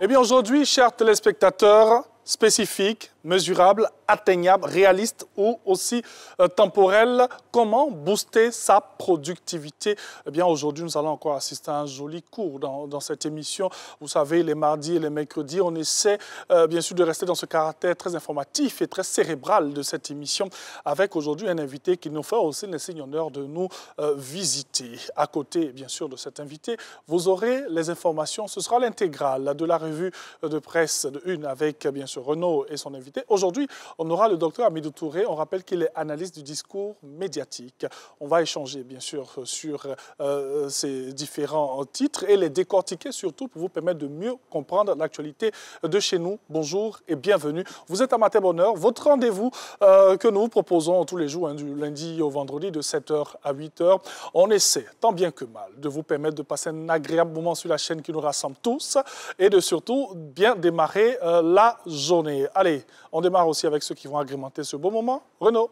Eh bien aujourd'hui, chers téléspectateurs, spécifique, mesurable, atteignable, réaliste ou aussi temporel. Comment booster sa productivité? Eh bien, aujourd'hui, nous allons encore assister à un joli cours dans cette émission. Vous savez, les mardis et les mercredis, on essaie bien sûr de rester dans ce caractère très informatif et très cérébral de cette émission avec aujourd'hui un invité qui nous fait aussi l'insigne honneur de nous visiter. À côté, bien sûr, de cet invité, vous aurez les informations. Ce sera l'intégrale de la revue de presse de Une avec, bien sûr, Renaud et son invité. Aujourd'hui, on aura le docteur Hamidou Touré. On rappelle qu'il est analyste du discours médiatique. On va échanger, bien sûr, sur ces différents titres et les décortiquer surtout pour vous permettre de mieux comprendre l'actualité de chez nous. Bonjour et bienvenue. Vous êtes à Matin Bonheur, votre rendez-vous que nous vous proposons tous les jours, du lundi au vendredi, de 7h à 8h. On essaie, tant bien que mal, de vous permettre de passer un agréable moment sur la chaîne qui nous rassemble tous et de surtout bien démarrer la journée. Allez, on démarre aussi avec ceux qui vont agrémenter ce beau moment. Renaud,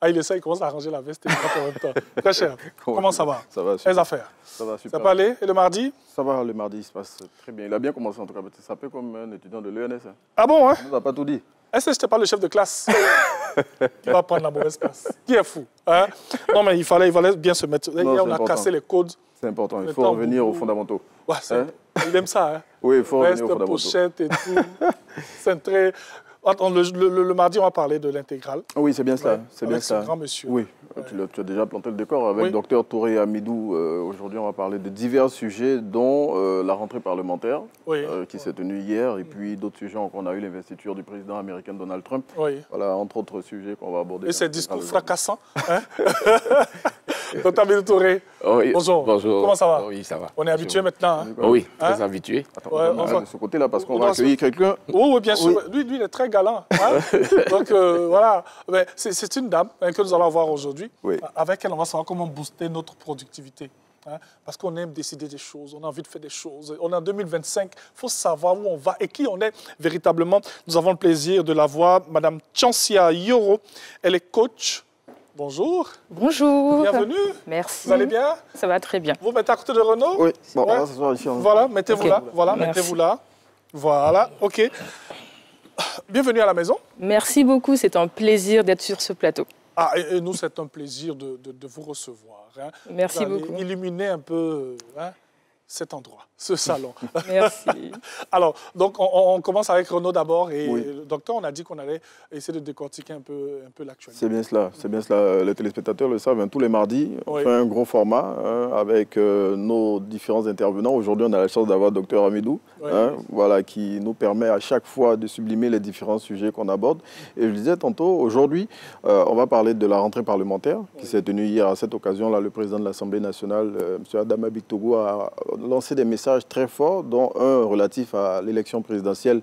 il essaie, il commence à arranger la veste et en même temps. Très cher, comment ça va? Ça va, super. Les affaires? Ça va, super. Ça peut aller? Et le mardi? Ça va, le mardi, il se passe très bien. Il a bien commencé en tout cas. C'est un peu comme un étudiant de l'ENS. Ah bon, hein? Il ne nous a pas tout dit. Est-ce que je n'étais pas le chef de classe qui va prendre la mauvaise place? Qui est fou, hein? Non, mais il fallait bien se mettre. Non, on a cassé les codes. C'est important, il faut revenir aux fondamentaux. Ouais, il aime ça, hein? Oui, il faut revenir aux fondamentaux. Pochette et tout. C'est très... Le mardi, on va parler de l'intégrale. Oui, c'est bien cela. Ouais, c'est bien ça. Grand monsieur. Oui, ouais. Tu as déjà planté le décor avec Dr Touré Hamidou. Aujourd'hui, on va parler de divers sujets, dont la rentrée parlementaire qui s'est tenue hier, et puis d'autres sujets. On a eu l'investiture du président américain Donald Trump. Oui. Voilà, entre autres sujets qu'on va aborder. Et ces discours fracassants. Hein? Dr Hamidou Touré, bonjour. Bonjour. Comment ça va? Oui, ça va. On est habitué maintenant. Hein? Oui, très habitué. Attends, on va de ce côté-là parce qu'on va accueillir quelqu'un. Oui, bien sûr. Lui, il est très galant. Hein? Donc, voilà. C'est une dame que nous allons voir aujourd'hui. Oui. Avec elle, on va savoir comment booster notre productivité. Hein? Parce qu'on aime décider des choses, on a envie de faire des choses. On est en 2025, il faut savoir où on va et qui on est véritablement. Nous avons le plaisir de la voir, Madame Tchansia Yoro. Elle est coach. Bonjour. Bonjour. Bienvenue. Merci. Vous allez bien? Ça va très bien. Vous mettez à côté de Renaud? Oui. Bon, on va s'asseoir ici. Voilà, mettez-vous là. Voilà, mettez-vous là. Voilà, OK. Bienvenue à la maison. Merci beaucoup, c'est un plaisir d'être sur ce plateau. Ah, et nous, c'est un plaisir de vous recevoir. Hein. Merci beaucoup. Illuminer un peu cet endroit, ce salon. Merci. Alors, donc, on commence avec Renaud d'abord. Et le docteur, on a dit qu'on allait essayer de décortiquer un peu l'actualité. C'est bien cela, c'est bien cela. Les téléspectateurs le savent, hein, tous les mardis, on fait un gros format avec nos différents intervenants. Aujourd'hui, on a la chance d'avoir docteur Hamidou, voilà, qui nous permet à chaque fois de sublimer les différents sujets qu'on aborde. Et je le disais tantôt, aujourd'hui, on va parler de la rentrée parlementaire qui s'est tenue hier. À cette occasion-là, le président de l'Assemblée nationale, M. Adama Bictogo, a lancé des messages très forts, dont un relatif à l'élection présidentielle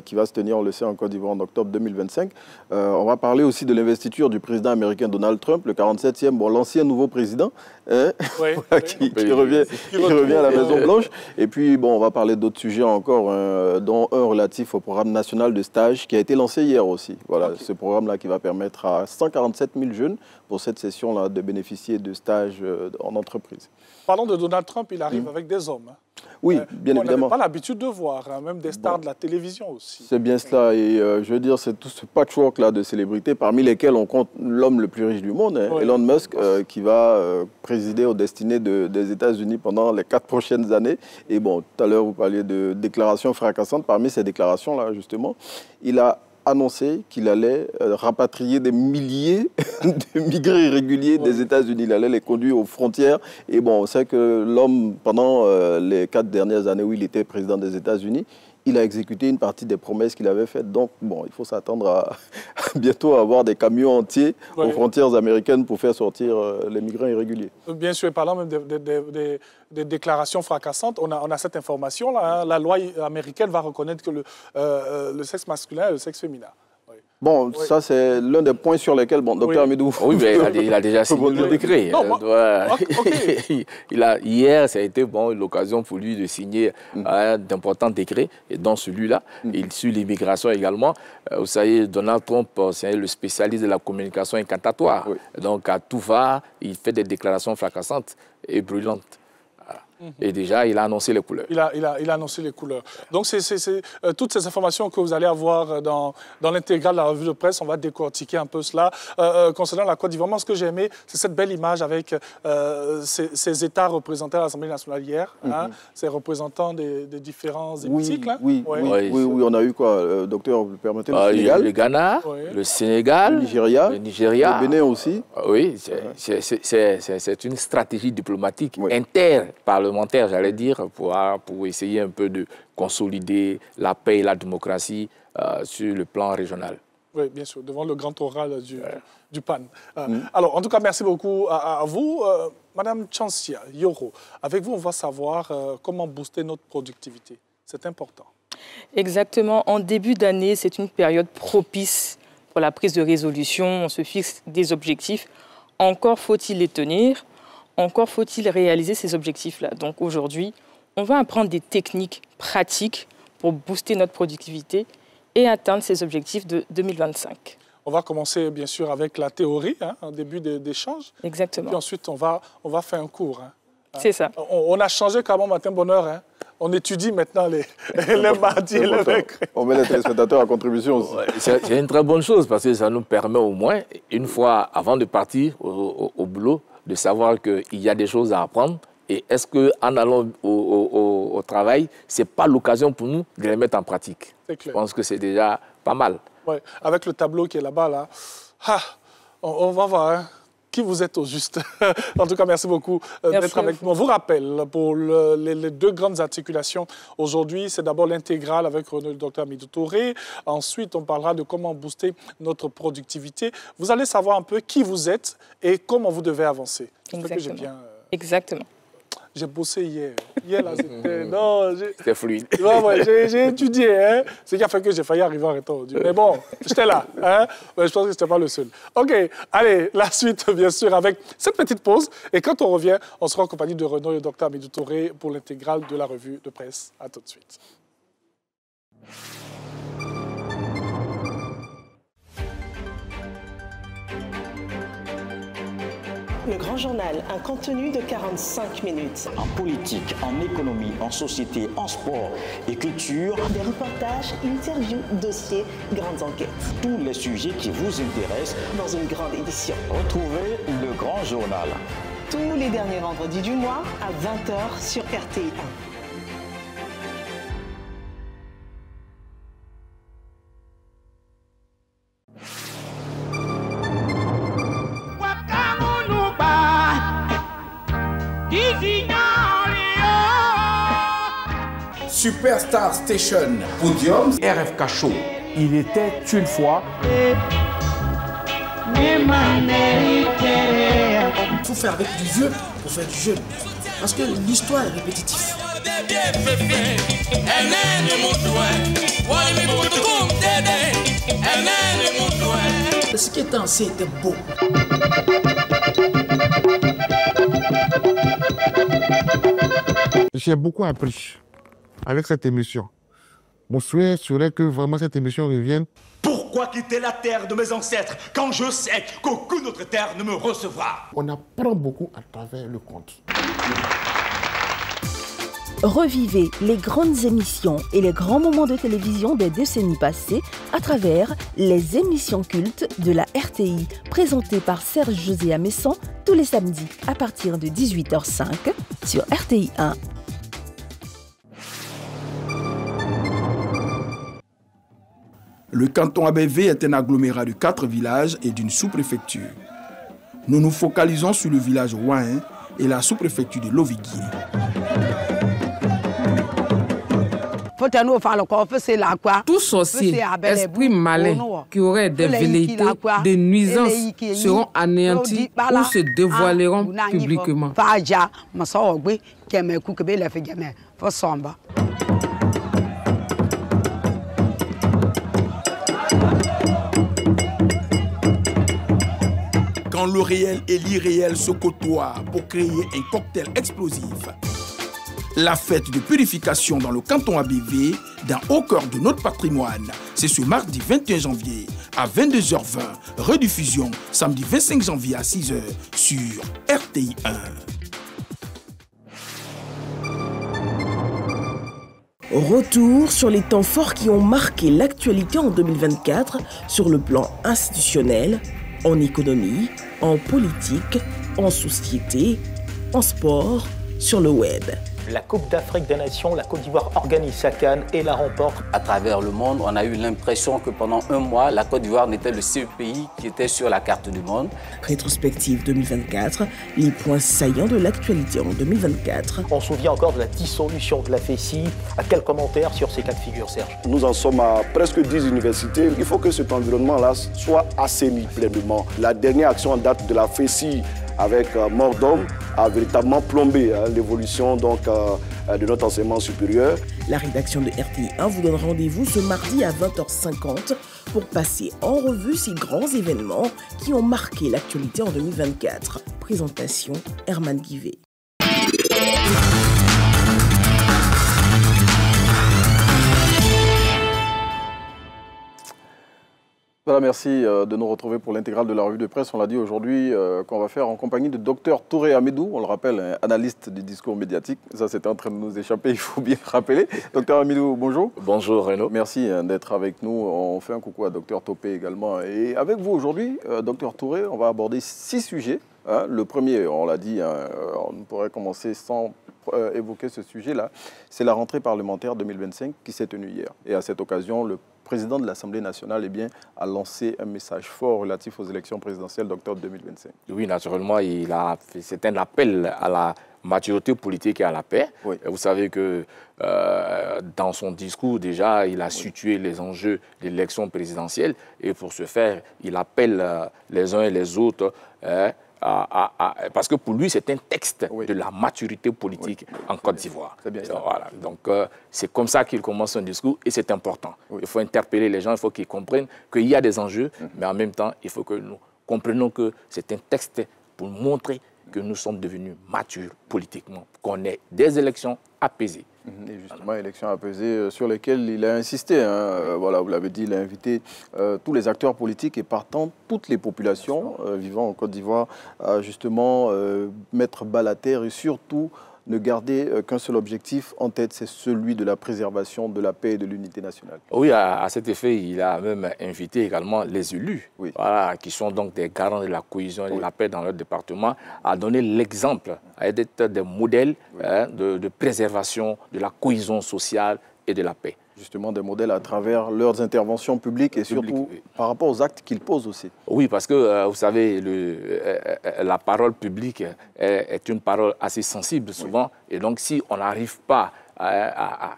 qui va se tenir, on le sait, en Côte d'Ivoire en octobre 2025. On va parler aussi de l'investiture du président américain Donald Trump, le 47e, bon, l'ancien nouveau président, qui revient à la Maison-Blanche. Et puis, bon, on va parler d'autres sujets encore, dont un relatif au programme national de stage qui a été lancé hier aussi. Voilà, ce programme-là qui va permettre à 147 000 jeunes, pour cette session-là, de bénéficier de stages en entreprise. Parlons de Donald Trump, il arrive avec des hommes. Hein. Oui, bien évidemment. On n'avait pas l'habitude de voir, hein, même des stars de la télévision aussi. C'est bien cela, et je veux dire, c'est tout ce patchwork-là de célébrités, parmi lesquels on compte l'homme le plus riche du monde, hein, Elon Musk, qui va présider aux destinées des États-Unis pendant les 4 prochaines années. Et bon, tout à l'heure, vous parliez de déclarations fracassantes. Parmi ces déclarations-là, justement, il a annoncé qu'il allait rapatrier des milliers de migrants irréguliers des États-Unis. Il allait les conduire aux frontières. Et bon, on sait que l'homme, pendant les 4 dernières années où il était président des États-Unis, il a exécuté une partie des promesses qu'il avait faites. Donc, bon, il faut s'attendre à bientôt avoir des camions entiers aux frontières américaines pour faire sortir les migrants irréguliers. Bien sûr, et parlant même des déclarations fracassantes, on a cette information-là. Hein, la loi américaine va reconnaître que le sexe masculin et le sexe féminin. Bon, ça, c'est l'un des points sur lesquels, bon, docteur Hamidou... Oui, mais il a déjà signé le décret. Non, hier, ça a été l'occasion pour lui de signer d'importants décrets, et dans celui-là, sur l'immigration également. Vous savez, Donald Trump, c'est le spécialiste de la communication incantatoire. Donc, à tout va, il fait des déclarations fracassantes et brûlantes. Et déjà, il a annoncé les couleurs. Il a annoncé les couleurs. Donc, toutes ces informations que vous allez avoir dans l'intégrale de la revue de presse, on va décortiquer un peu cela. Concernant la Côte d'Ivoire, moi, ce que j'ai aimé, c'est cette belle image avec ces États représentés à l'Assemblée nationale hier, hein, ces représentants des différents hémicycles. Oui, on a eu quoi, docteur, vous permettez, le Sénégal, le Ghana, le Sénégal, le Nigeria, le Bénin aussi. Oui, c'est une stratégie diplomatique interparlementaire, j'allais dire, pour essayer un peu de consolider la paix et la démocratie sur le plan régional. Oui, bien sûr, devant le grand oral du PAN. Alors, en tout cas, merci beaucoup à vous. Madame Chansia Yoro, avec vous, on va savoir comment booster notre productivité. C'est important. Exactement. En début d'année, c'est une période propice pour la prise de résolution. On se fixe des objectifs. Encore faut-il les tenir. Encore faut-il réaliser ces objectifs-là. Donc aujourd'hui, on va apprendre des techniques pratiques pour booster notre productivité et atteindre ces objectifs de 2025. On va commencer bien sûr avec la théorie, hein, en début d'échange. Exactement. Puis ensuite, on va faire un cours. Hein. C'est ça. On a changé carrément matin bonheur. Hein. On étudie maintenant les mardis et les mercredis. On met les téléspectateurs à contribution aussi. C'est une très bonne chose parce que ça nous permet au moins, une fois avant de partir au boulot, de savoir qu'il y a des choses à apprendre. Et est-ce qu'en allant au travail, ce n'est pas l'occasion pour nous de les mettre en pratique? Je pense que c'est déjà pas mal. Ouais. Avec le tableau qui est là-bas, là, on va voir hein, qui vous êtes au juste. En tout cas, merci beaucoup d'être avec nous. On vous rappelle, pour les deux grandes articulations aujourd'hui, c'est d'abord l'intégrale avec le Dr Hamidou Touré. Ensuite, on parlera de comment booster notre productivité. Vous allez savoir un peu qui vous êtes et comment vous devez avancer. Exactement. Que j'ai bien, Exactement. J'ai bossé hier. Hier, là, c'était... Non, c'était fluide. Ouais, j'ai étudié. Hein. C'est ce qui a fait que j'ai failli arriver en retard. Mais bon, j'étais là. Hein. Mais je pense que je n'étais pas le seul. OK, allez, la suite, bien sûr, avec cette petite pause. Et quand on revient, on sera en compagnie de Renaud et le Dr Hamidou Touré pour l'intégrale de la revue de presse. À tout de suite. Le Grand Journal, un contenu de 45 minutes. En politique, en économie, en société, en sport et culture. Des reportages, interviews, dossiers, grandes enquêtes. Tous les sujets qui vous intéressent dans une grande édition. Retrouvez le Grand Journal. Tous les derniers vendredis du mois à 20h sur RTI 1. Superstar Station, Podium, RFK Show. Il était une fois. Il faut faire avec du vieux pour faire du jeune. Parce que l'histoire est répétitive. Ce qui était ancien était beau. J'ai beaucoup appris avec cette émission. Mon souhait serait que vraiment cette émission revienne. Pourquoi quitter la terre de mes ancêtres quand je sais qu'aucune autre terre ne me recevra? On apprend beaucoup à travers le conte. Revivez les grandes émissions et les grands moments de télévision des décennies passées à travers les émissions cultes de la RTI, présentées par Serge José Amesson tous les samedis à partir de 18h05 sur RTI 1. Le canton ABV est un agglomérat de 4 villages et d'une sous-préfecture. Nous nous focalisons sur le village Ouahin et la sous-préfecture de Loviguiri. Tout sorcier, esprit malin qui aurait des velléités, des nuisances seront anéantis ou se dévoileront publiquement. Quand le réel et l'irréel se côtoient pour créer un cocktail explosif. La fête de purification dans le canton ABV, dans au cœur de notre patrimoine, c'est ce mardi 21 janvier à 22h20, rediffusion samedi 25 janvier à 6h sur RTI 1. Retour sur les temps forts qui ont marqué l'actualité en 2024 sur le plan institutionnel, en économie, en politique, en société, en sport, sur le web. La Coupe d'Afrique des Nations, la Côte d'Ivoire organise sa CAN et la remporte. À travers le monde, on a eu l'impression que pendant un mois, la Côte d'Ivoire n'était le seul pays qui était sur la carte du monde. Rétrospective 2024, les points saillants de l'actualité en 2024. On se souvient encore de la dissolution de la FECI. À quel commentaire sur ces cas de figure, Serge? Nous en sommes à presque 10 universités. Il faut que cet environnement-là soit assaini pleinement. La dernière action en date de la FECI avec mort d'homme a véritablement plombé l'évolution de notre enseignement supérieur. La rédaction de RTI1 vous donne rendez-vous ce mardi à 20h50 pour passer en revue ces grands événements qui ont marqué l'actualité en 2024. Présentation Herman Guivet. Voilà, merci de nous retrouver pour l'intégrale de la revue de presse. On l'a dit aujourd'hui qu'on va faire en compagnie de Dr Touré Hamidou, on le rappelle, analyste du discours médiatique. Ça, c'était en train de nous échapper, il faut bien le rappeler. Dr Hamidou, bonjour. Bonjour Renaud. Merci d'être avec nous. On fait un coucou à Dr Topé également. Et avec vous aujourd'hui, Dr Touré, on va aborder 6 sujets. Le premier, on l'a dit, on ne pourrait commencer sans évoquer ce sujet-là. C'est la rentrée parlementaire 2025 qui s'est tenue hier. Et à cette occasion, le président de l'Assemblée nationale a lancé un message fort relatif aux élections présidentielles d'octobre 2025. Oui, naturellement, c'est un appel à la maturité politique et à la paix. Oui. Vous savez que dans son discours, déjà, il a situé les enjeux de l'élection présidentielle. Et pour ce faire, il appelle les uns et les autres parce que pour lui, c'est un texte de la maturité politique en Côte d'Ivoire. C'est bien ça. Voilà. Donc, c'est comme ça qu'il commence son discours et c'est important. Il faut interpeller les gens, il faut qu'ils comprennent qu'il y a des enjeux, mais en même temps, il faut que nous comprenions que c'est un texte pour montrer que nous sommes devenus matures politiquement, qu'on ait des élections apaisées. Et justement, élections apaisées sur lesquelles il a insisté. Voilà, vous l'avez dit, il a invité tous les acteurs politiques et partant toutes les populations vivant en Côte d'Ivoire à justement mettre bas la terre et surtout ne garder qu'un seul objectif en tête, c'est celui de la préservation de la paix et de l'unité nationale. Oui, à cet effet, il a même invité également les élus, voilà, qui sont donc des garants de la cohésion et de la paix dans leur département, à donner l'exemple, à être des modèles de préservation de la cohésion sociale et de la paix. Justement, des modèles à travers leurs interventions publiques et surtout par rapport aux actes qu'ils posent aussi. Oui, parce que, vous savez, la parole publique est une parole assez sensible souvent. Et donc, si on n'arrive pas à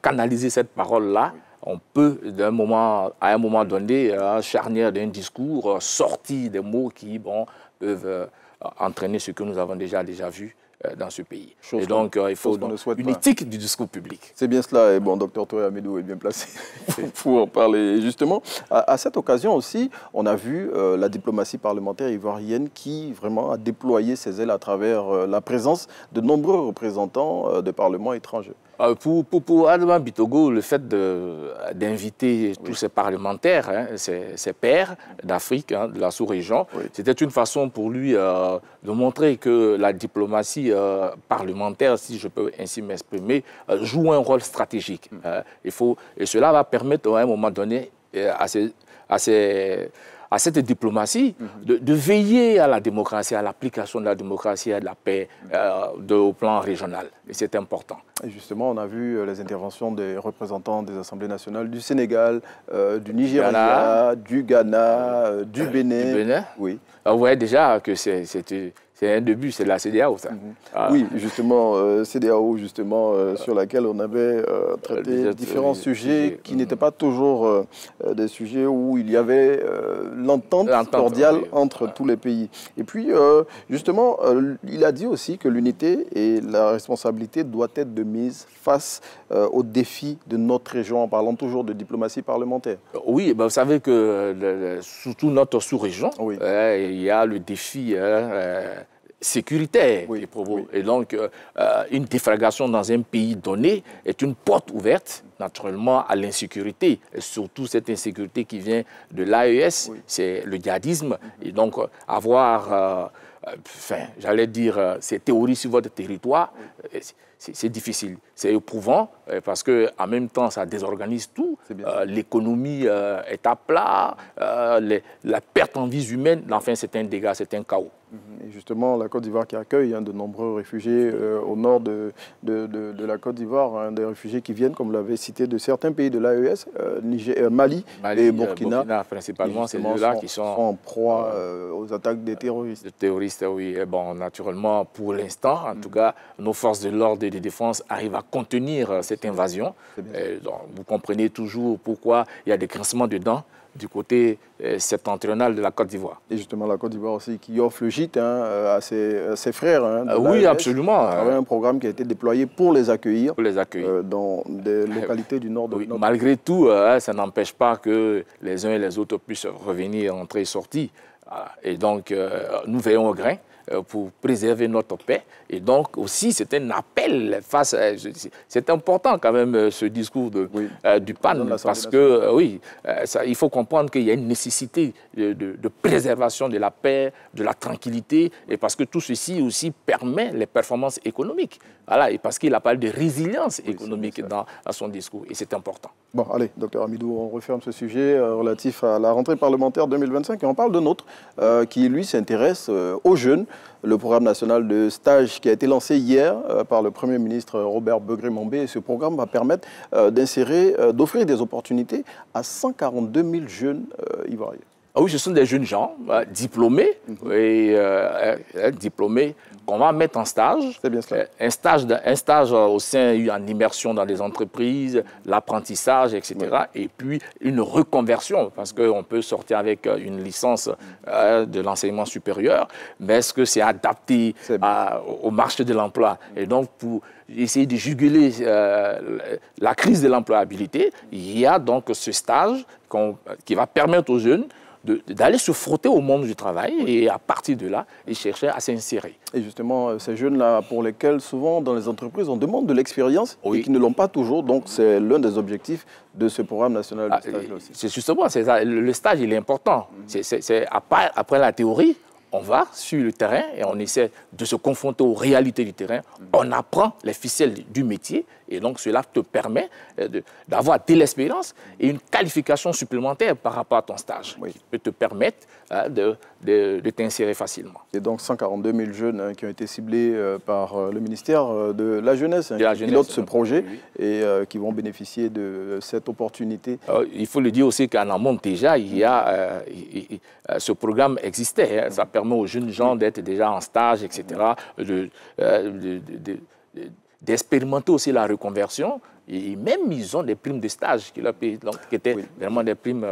canaliser cette parole-là, on peut, à un moment donné, charnière d'un discours, sortir des mots qui peuvent entraîner ce que nous avons déjà vu dans ce pays. Et donc, il faut une éthique du discours public. C'est bien cela. Et bon, Dr Touré Hamidou est bien placé pour en parler. Et justement, à cette occasion aussi, on a vu la diplomatie parlementaire ivoirienne qui vraiment a déployé ses ailes à travers la présence de nombreux représentants de parlements étrangers. Pour Adama Bitogo, le fait d'inviter tous ces parlementaires, ces pairs d'Afrique, de la sous-région, c'était une façon pour lui de montrer que la diplomatie parlementaire, si je peux ainsi m'exprimer, joue un rôle stratégique. Et cela va permettre à un moment donné à cette diplomatie de veiller à la démocratie, à l'application de la démocratie et de la paix au plan régional. Et c'est important. Et justement, on a vu les interventions des représentants des assemblées nationales du Sénégal, du Nigeria, du Ghana, du Bénin. Du Bénin. Oui. Vous voyez déjà que c'est un début, c'est la CEDEAO, ça. Oui, justement, CEDEAO, justement, sur laquelle on avait traité différents sujets qui n'étaient pas toujours des sujets où il y avait l'entente cordiale entre tous les pays. Et puis, justement, il a dit aussi que l'unité et la responsabilité doivent être de mise face aux défis de notre région, en parlant toujours de diplomatie parlementaire. Oui, vous savez que surtout notre sous-région, il y a le défi sécuritaire qui provoque. Et donc, une déflagration dans un pays donné est une porte ouverte, naturellement, à l'insécurité. Et surtout, cette insécurité qui vient de l'AES, c'est le djihadisme. Et donc, avoir, j'allais dire, ces théories sur votre territoire, c'est difficile. C'est éprouvant parce qu'en même temps, ça désorganise tout. L'économie est à plat, la perte en vies humaines, enfin, c'est un dégât, c'est un chaos. Et justement, la Côte d'Ivoire qui accueille de nombreux réfugiés au nord de la Côte d'Ivoire, des réfugiés qui viennent, comme vous l'avez cité, de certains pays de l'AES, Mali et Burkina principalement, c'est eux-là qui sont en proie aux attaques des terroristes. Les terroristes, oui. Et bon, naturellement, pour l'instant, en tout cas, nos forces de l'ordre et de défense arrivent à contenir cette invasion. Donc, vous comprenez toujours pourquoi il y a des grincements de dents du côté septentrional de la Côte d'Ivoire. Et justement, la Côte d'Ivoire aussi qui offre le gîte à ses frères. Oui, absolument. Il y a un programme qui a été déployé pour les accueillir, dans des localités du nord de notre... Malgré tout, ça n'empêche pas que les uns et les autres puissent revenir, entrer et sortir. Et donc, nous veillons au grain pour préserver notre paix. Et donc aussi, c'est un appel face à... C'est important quand même ce discours du PAN, parce que il faut comprendre qu'il y a une nécessité de préservation de la paix, de la tranquillité, et parce que tout ceci aussi permet les performances économiques. Voilà, et parce qu'il a parlé de résilience économique dans son discours, et c'est important. Bon, allez, docteur Hamidou, on referme ce sujet relatif à la rentrée parlementaire 2025, et on parle d'un autre qui, lui, s'intéresse aux jeunes. Le programme national de stage qui a été lancé hier par le Premier ministre Robert Begré-Mombé. Et ce programme va permettre d'offrir des opportunités à 142 000 jeunes ivoiriens. Ah oui, ce sont des jeunes gens diplômés, diplômés qu'on va mettre en stage. C'est bien cela. Un stage au sein, en immersion dans des entreprises, l'apprentissage, etc. Et puis une reconversion, parce qu'on peut sortir avec une licence de l'enseignement supérieur, mais est-ce que c'est adapté au marché de l'emploi? Et donc, pour essayer de juguler la crise de l'employabilité, il y a donc ce stage qui va permettre aux jeunes d'aller se frotter au monde du travail et à partir de là, ils cherchaient à s'insérer. Et justement, ces jeunes-là, pour lesquels souvent dans les entreprises, on demande de l'expérience et qui ne l'ont pas toujours, donc c'est l'un des objectifs de ce programme national de stage aussi. C'est justement, le stage, il est important. Après la théorie, on va sur le terrain et on essaie de se confronter aux réalités du terrain. On apprend les ficelles du métier et donc cela te permet d'avoir de l'expérience et une qualification supplémentaire par rapport à ton stage qui peut te permettre de t'insérer facilement. Et donc 142 000 jeunes qui ont été ciblés par le ministère de la Jeunesse, qui pilote ce projet et qui vont bénéficier de cette opportunité. Il faut le dire aussi qu'en amont déjà, il y a ce programme existait. Ça permet aux jeunes gens d'être déjà en stage, etc., d'expérimenter aussi la reconversion. Et même, ils ont des primes de stage qui leur payent, donc, qui étaient vraiment des primes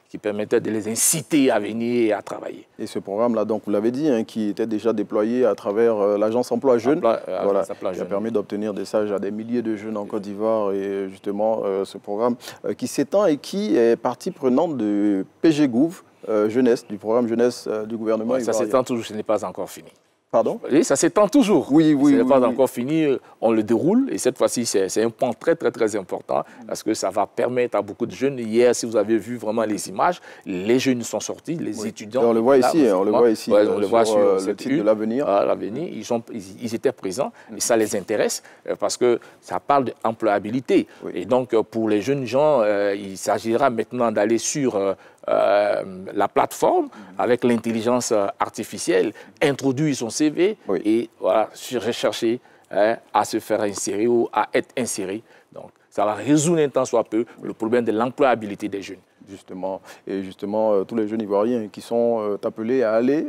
qui permettaient de les inciter à venir et à travailler. Et ce programme-là, donc vous l'avez dit, qui était déjà déployé à travers l'Agence Emploi Jeunes, qui a permis d'obtenir des stages à des milliers de jeunes en Côte d'Ivoire. Et justement, ce programme qui s'étend et qui est partie prenante de PG Gouv, jeunesse, du programme jeunesse du gouvernement ivoirien. Ça s'étend toujours, ce n'est pas encore fini. Pardon? Oui, ça s'étend toujours. Oui. Ce n'est pas encore fini, on le déroule et cette fois-ci, c'est un point très, très, très important parce que ça va permettre à beaucoup de jeunes. Hier, si vous avez vu vraiment les images, les jeunes sont sortis, les étudiants. Et on le voit ici, on le voit ici. On le voit sur le titre de l'avenir. L'avenir, ils étaient présents et ça les intéresse parce que ça parle d'employabilité. Et donc, pour les jeunes gens, il s'agira maintenant d'aller sur la plateforme avec l'intelligence artificielle, introduire son CV et voilà, rechercher à se faire insérer ou à être inséré. Donc, ça va résoudre un tant soit peu le problème de l'employabilité des jeunes. Justement, et justement, tous les jeunes Ivoiriens qui sont appelés à aller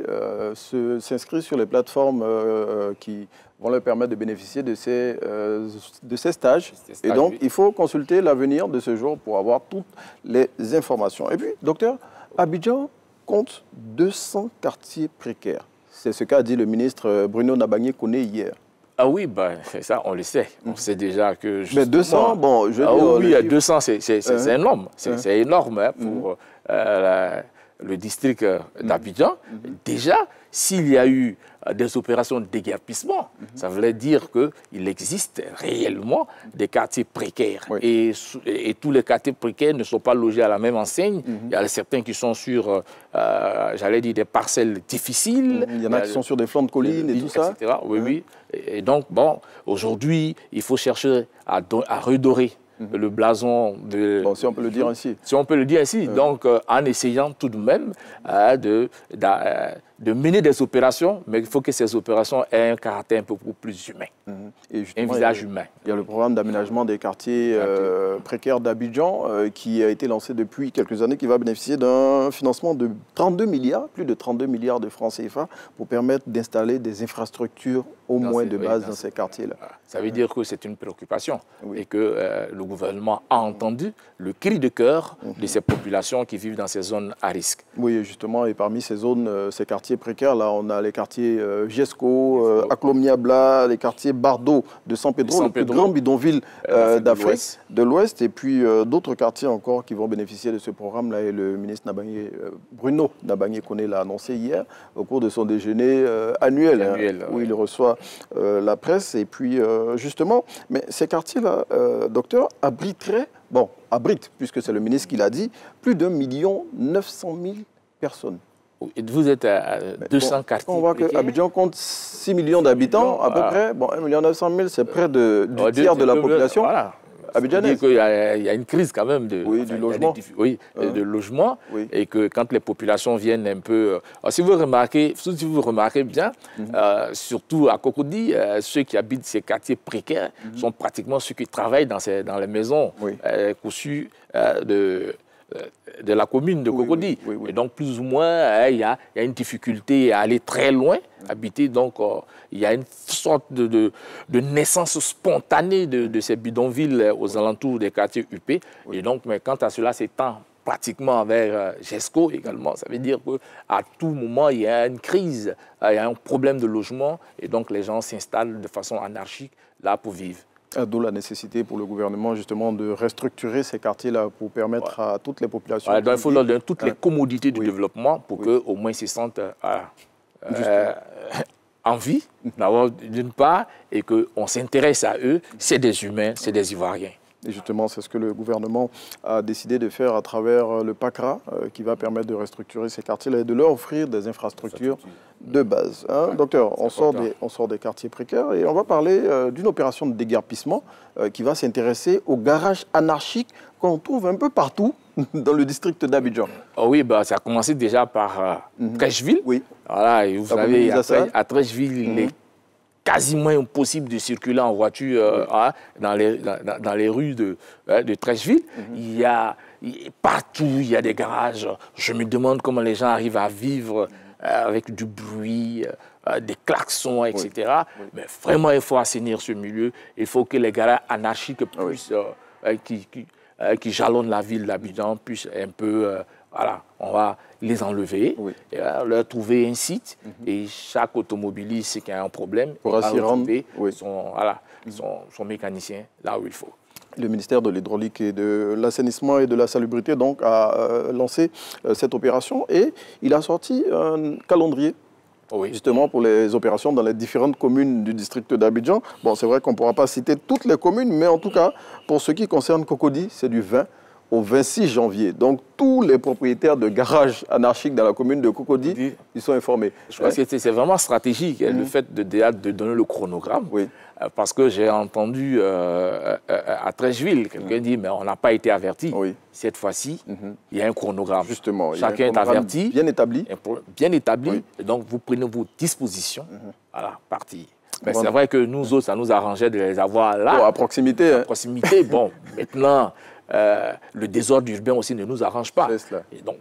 s'inscrire sur les plateformes qui vont leur permettre de bénéficier de ces stages. Et donc, il faut consulter l'avenir de ce jour pour avoir toutes les informations. Et puis, docteur, Abidjan compte 200 quartiers précaires. C'est ce qu'a dit le ministre Bruno Nabagné-Koné hier. Ah oui, ça, on le sait. On sait déjà que... Mais 200, bon, je dis... oui, 200, c'est énorme. C'est énorme pour le district d'Abidjan, déjà, s'il y a eu des opérations de déguerpissement, ça voulait dire qu'il existe réellement des quartiers précaires. Et tous les quartiers précaires ne sont pas logés à la même enseigne. Il y a certains qui sont sur, j'allais dire, des parcelles difficiles. Il y en a qui sont sur des flancs de collines et tout ça. Etc. Oui, oui. Et donc, bon, aujourd'hui, il faut chercher à redorer le blason de... Bon, si on peut le dire ainsi. Si on peut le dire ainsi. Donc, en essayant tout de même de mener des opérations, mais il faut que ces opérations aient un caractère un peu plus humain, un visage humain. Il y a le programme d'aménagement des quartiers précaires d'Abidjan qui a été lancé depuis quelques années, qui va bénéficier d'un financement de 32 milliards, plus de 32 milliards de francs CFA, pour permettre d'installer des infrastructures au moins de base dans ces quartiers-là. Ça veut dire que c'est une préoccupation et que le gouvernement a entendu le cri de cœur de ces populations qui vivent dans ces zones à risque. Oui, justement, et parmi ces zones, ces quartiers précaires, là, on a les quartiers Jesco, Aklomniabla, les quartiers Bardo de San Pedro, le plus grand bidonville d'Afrique de l'Ouest, et puis d'autres quartiers encore qui vont bénéficier de ce programme-là. Et le ministre Bruno Nabangé Koné l'a annoncé hier au cours de son déjeuner annuel, où il reçoit la presse. Et puis, justement, mais ces quartiers-là, docteur, abritent, puisque c'est le ministre qui l'a dit, plus d'1 900 000 personnes. Vous êtes à 200 quartiers. On voit qu'Abidjan compte 6 millions d'habitants, à peu près. Bon, 1 900 000, c'est près du tiers de la population. Voilà. Abidjanaise. Il y a une crise quand même de logement. De logement. Et que quand les populations viennent un peu... si vous remarquez bien, surtout à Cocody, ceux qui habitent ces quartiers précaires sont pratiquement ceux qui travaillent dans les maisons conçues de la commune de Cocody. Et donc, plus ou moins, il y a une difficulté à aller très loin, habiter. Donc, il y a une sorte de naissance spontanée de ces bidonvilles aux alentours des quartiers UP. Et donc, mais quant à cela, s'étend pratiquement vers GESCO également. Ça veut dire qu'à tout moment, il y a une crise, il y a un problème de logement. Et donc, les gens s'installent de façon anarchique là pour vivre. D'où la nécessité pour le gouvernement justement de restructurer ces quartiers-là pour permettre à toutes les populations... Donc il faut leur donner toutes les commodités du développement pour qu'au moins ils se sentent en vie, d'abord d'une part, et qu'on s'intéresse à eux. C'est des humains, c'est des Ivoiriens. Et justement, c'est ce que le gouvernement a décidé de faire à travers le PACRA, qui va permettre de restructurer ces quartiers-là et de leur offrir des infrastructures de base. Docteur, on sort des quartiers précaires et on va parler d'une opération de déguerpissement qui va s'intéresser aux garages anarchiques qu'on trouve un peu partout dans le district d'Abidjan. Oui, ça a commencé déjà par Trècheville. Voilà, et vous savez, à Trècheville, il est quasiment impossible de circuler en voiture dans les rues de Trècheville. Partout, il y a des garages. Je me demande comment les gens arrivent à vivre avec du bruit, des klaxons, etc. Mais vraiment, il faut assainir ce milieu. Il faut que les garages anarchiques puissent, qui jalonnent la ville d'Abidjan puissent un peu... on va les enlever, et leur trouver un site, et chaque automobiliste qui a un problème va retrouver son mécanicien là où il faut. Le ministère de l'Hydraulique et de l'Assainissement et de la Salubrité donc, a lancé cette opération et il a sorti un calendrier justement pour les opérations dans les différentes communes du district d'Abidjan. Bon, c'est vrai qu'on ne pourra pas citer toutes les communes, mais en tout cas, pour ce qui concerne Cocody, c'est du 20 au 26 janvier. Donc, tous les propriétaires de garages anarchiques dans la commune de Cocody, ils sont informés. Je crois que c'est vraiment stratégique, le fait de donner le chronogramme. Parce que j'ai entendu à Trècheville, quelqu'un dit, mais on n'a pas été averti. Cette fois-ci, il y a un chronogramme. Justement, chacun est averti. Bien établi. Bien établi. Et donc, vous prenez vos dispositions. Voilà, parti. Mais c'est vrai que nous autres, ça nous arrangeait de les avoir là. À proximité. À proximité. Bon, maintenant, le désordre urbain aussi ne nous arrange pas. Et donc,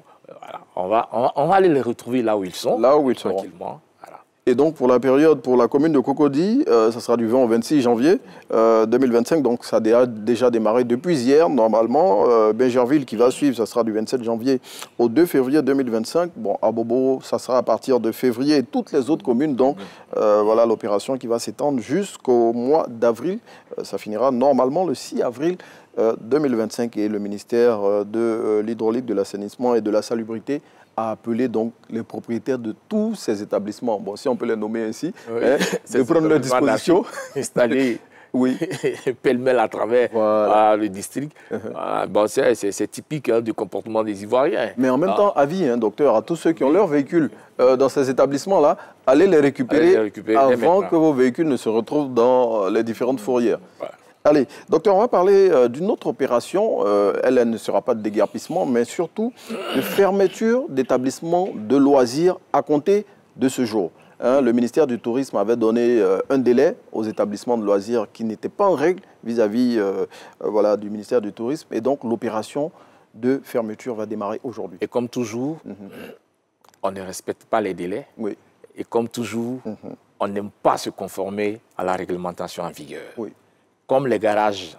voilà, on va aller les retrouver là où ils sont. Là où ils sont. Tranquillement. Et donc, pour la période, pour la commune de Cocody, ça sera du 20 au 26 janvier 2025. Donc, ça a déjà démarré depuis hier, normalement. Bingerville, qui va suivre, ça sera du 27 janvier au 2 février 2025. Bon, à Bobo, ça sera à partir de février et toutes les autres communes. Donc, voilà l'opération qui va s'étendre jusqu'au mois d'avril. Ça finira normalement le 6 avril 2025 et le ministère de l'Hydraulique, de l'Assainissement et de la Salubrité a appelé donc les propriétaires de tous ces établissements, bon, si on peut les nommer ainsi, oui, de prendre leur disposition. Installés oui. pêle-mêle à travers le district. Bon, c'est typique du comportement des Ivoiriens. Mais en même temps, avis, docteur, à tous ceux qui ont leur véhicule dans ces établissements-là, allez les récupérer, avant que vos véhicules ne se retrouvent dans les différentes fourrières. Ouais. Allez, docteur, on va parler d'une autre opération. Elle ne sera pas de déguerpissement, mais surtout de fermeture d'établissements de loisirs à compter de ce jour. Le ministère du Tourisme avait donné un délai aux établissements de loisirs qui n'étaient pas en règle vis-à-vis voilà, du ministère du Tourisme. Et donc, l'opération de fermeture va démarrer aujourd'hui. Et comme toujours, on ne respecte pas les délais. Oui. Et comme toujours, on n'aime pas se conformer à la réglementation en vigueur. Oui. Comme les garages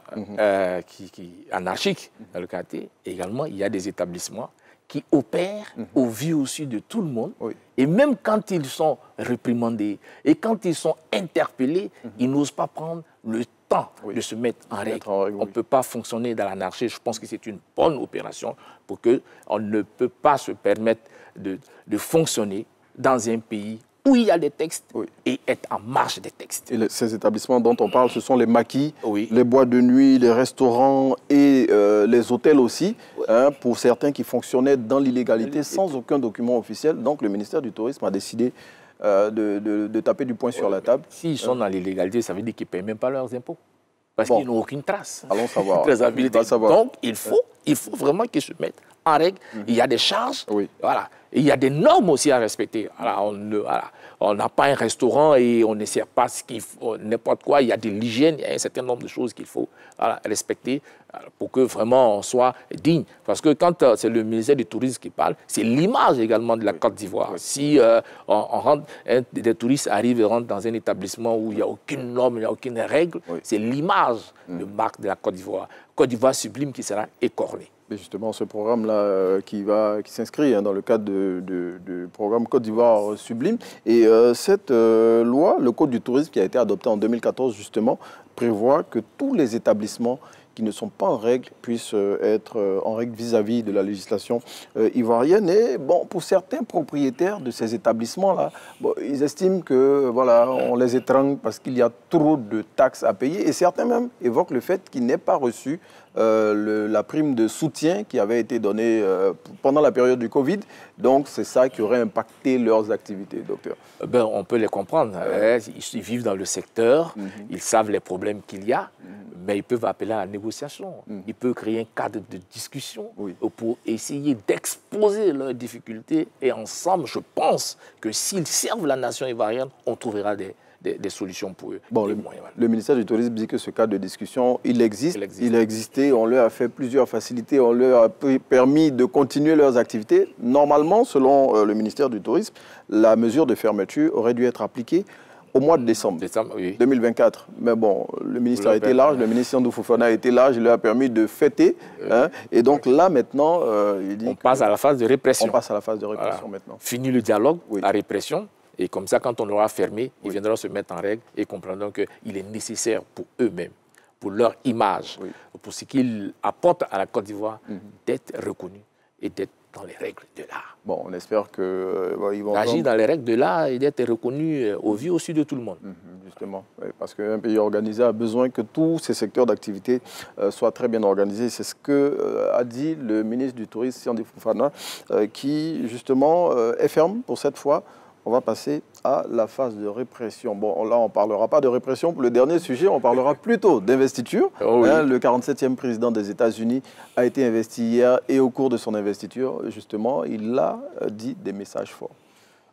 anarchiques dans le quartier, également, il y a des établissements qui opèrent au vu aussi de tout le monde. Oui. Et même quand ils sont réprimandés et quand ils sont interpellés, ils n'osent pas prendre le temps de se mettre en règle. On ne peut pas fonctionner dans l'anarchie. Je pense que c'est une bonne opération pour qu'on ne peut pas se permettre de fonctionner dans un pays où il y a des textes et être en marge des textes. Et ces établissements dont on parle, ce sont les maquis, les boîtes de nuit, les restaurants et les hôtels aussi, pour certains qui fonctionnaient dans l'illégalité sans aucun document officiel. Donc le ministère du Tourisme a décidé de taper du poing sur la table. S'ils sont dans l'illégalité, ça veut dire qu'ils ne payent même pas leurs impôts. Parce qu'ils n'ont aucune trace. Allons savoir. Donc il faut vraiment qu'ils se mettent en règle. Il y a des charges. Voilà. Et il y a des normes aussi à respecter. On n'a pas un restaurant et on ne sert pas ce qu'il faut, n'importe quoi. Il y a de l'hygiène, il y a un certain nombre de choses qu'il faut respecter pour que vraiment on soit digne. Parce que quand c'est le ministère du Tourisme qui parle, c'est l'image également de la Côte d'Ivoire. Si des touristes arrivent et rentrent dans un établissement où il n'y a aucune norme, il n'y a aucune règle, c'est l'image de marque de la Côte d'Ivoire. Côte d'Ivoire sublime qui sera écornée. Et justement, ce programme-là qui s'inscrit dans le cadre du programme Côte d'Ivoire Sublime. Et cette loi, le Code du tourisme qui a été adopté en 2014, justement, prévoit que tous les établissements qui ne sont pas en règle puissent être en règle vis-à-vis de la législation ivoirienne. Et bon, pour certains propriétaires de ces établissements-là, ils estiment que voilà, on les étrangle parce qu'il y a trop de taxes à payer. Et certains même évoquent le fait qu'ils n'aient pas reçu la prime de soutien qui avait été donnée pendant la période du Covid. Donc, c'est ça qui aurait impacté leurs activités, docteur. On peut les comprendre. Ils vivent dans le secteur, ils savent les problèmes qu'il y a, mais ils peuvent appeler à la négociation. Ils peuvent créer un cadre de discussion pour essayer d'exposer leurs difficultés. Et ensemble, je pense que s'ils servent la nation ivoirienne, on trouvera des solutions pour eux. Bon, le ministère du Tourisme dit que ce cadre de discussion, il existe. Il a existé, on leur a fait plusieurs facilités, on leur a permis de continuer leurs activités. Normalement, selon le ministère du Tourisme, la mesure de fermeture aurait dû être appliquée au mois de décembre 2024. Mais bon, le ministre a été large, le ministre Sandou Fofana a été large, il leur a permis de fêter. Et donc là, maintenant, il dit on passe à la phase de répression. On passe à la phase de répression maintenant. Fini le dialogue, la répression. Et comme ça, quand on l'aura fermé, ils viendront se mettre en règle et comprendront qu'il est nécessaire pour eux-mêmes, pour leur image, pour ce qu'ils apportent à la Côte d'Ivoire, d'être reconnus et d'être dans les règles de l'art. Bon, on espère qu'ils vont agir dans les règles de l'art et d'être reconnus au vu aussi de tout le monde. Justement, parce qu'un pays organisé a besoin que tous ces secteurs d'activité soient très bien organisés. C'est ce que a dit le ministre du Tourisme, Sandi Fofana, qui justement est ferme pour cette fois. On va passer à la phase de répression. Bon, là, on ne parlera pas de répression. Pour le dernier sujet, on parlera plutôt d'investiture. Le 47e président des États-Unis a été investi hier et au cours de son investiture, justement, il a dit des messages forts.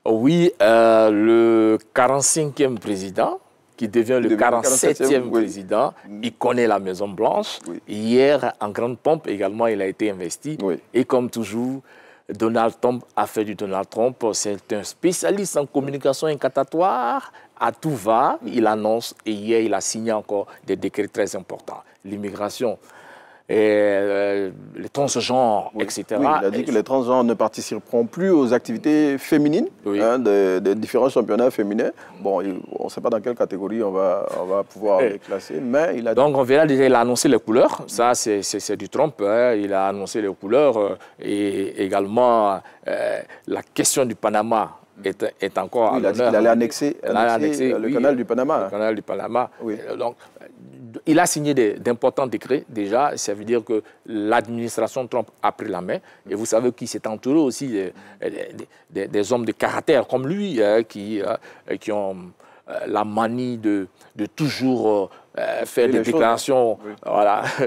Oui, le 45e président, qui devient le 47e président, il connaît la Maison-Blanche. Hier, en grande pompe également, il a été investi. Et comme toujours, Donald Trump a fait du Donald Trump. C'est un spécialiste en communication incatatoire. À tout va, il annonce et hier, il a signé encore des décrets très importants. L'immigration les transgenres, etc. Oui, il a dit que les transgenres ne participeront plus aux activités féminines des différents championnats féminins. Bon, on ne sait pas dans quelle catégorie on va pouvoir les classer, mais il a dit... Donc on verra déjà, il a annoncé les couleurs. Ça, c'est du Trump. Hein. Il a annoncé les couleurs et également la question du Panama est encore à l'honneur. Il a dit qu'il allait annexer le canal du Panama. Le canal du Panama. Oui. Donc, il a signé d'importants décrets déjà. Ça veut dire que l'administration Trump a pris la main. Et vous savez qu'il s'est entouré aussi des hommes de caractère comme lui qui ont la manie de toujours faire des déclarations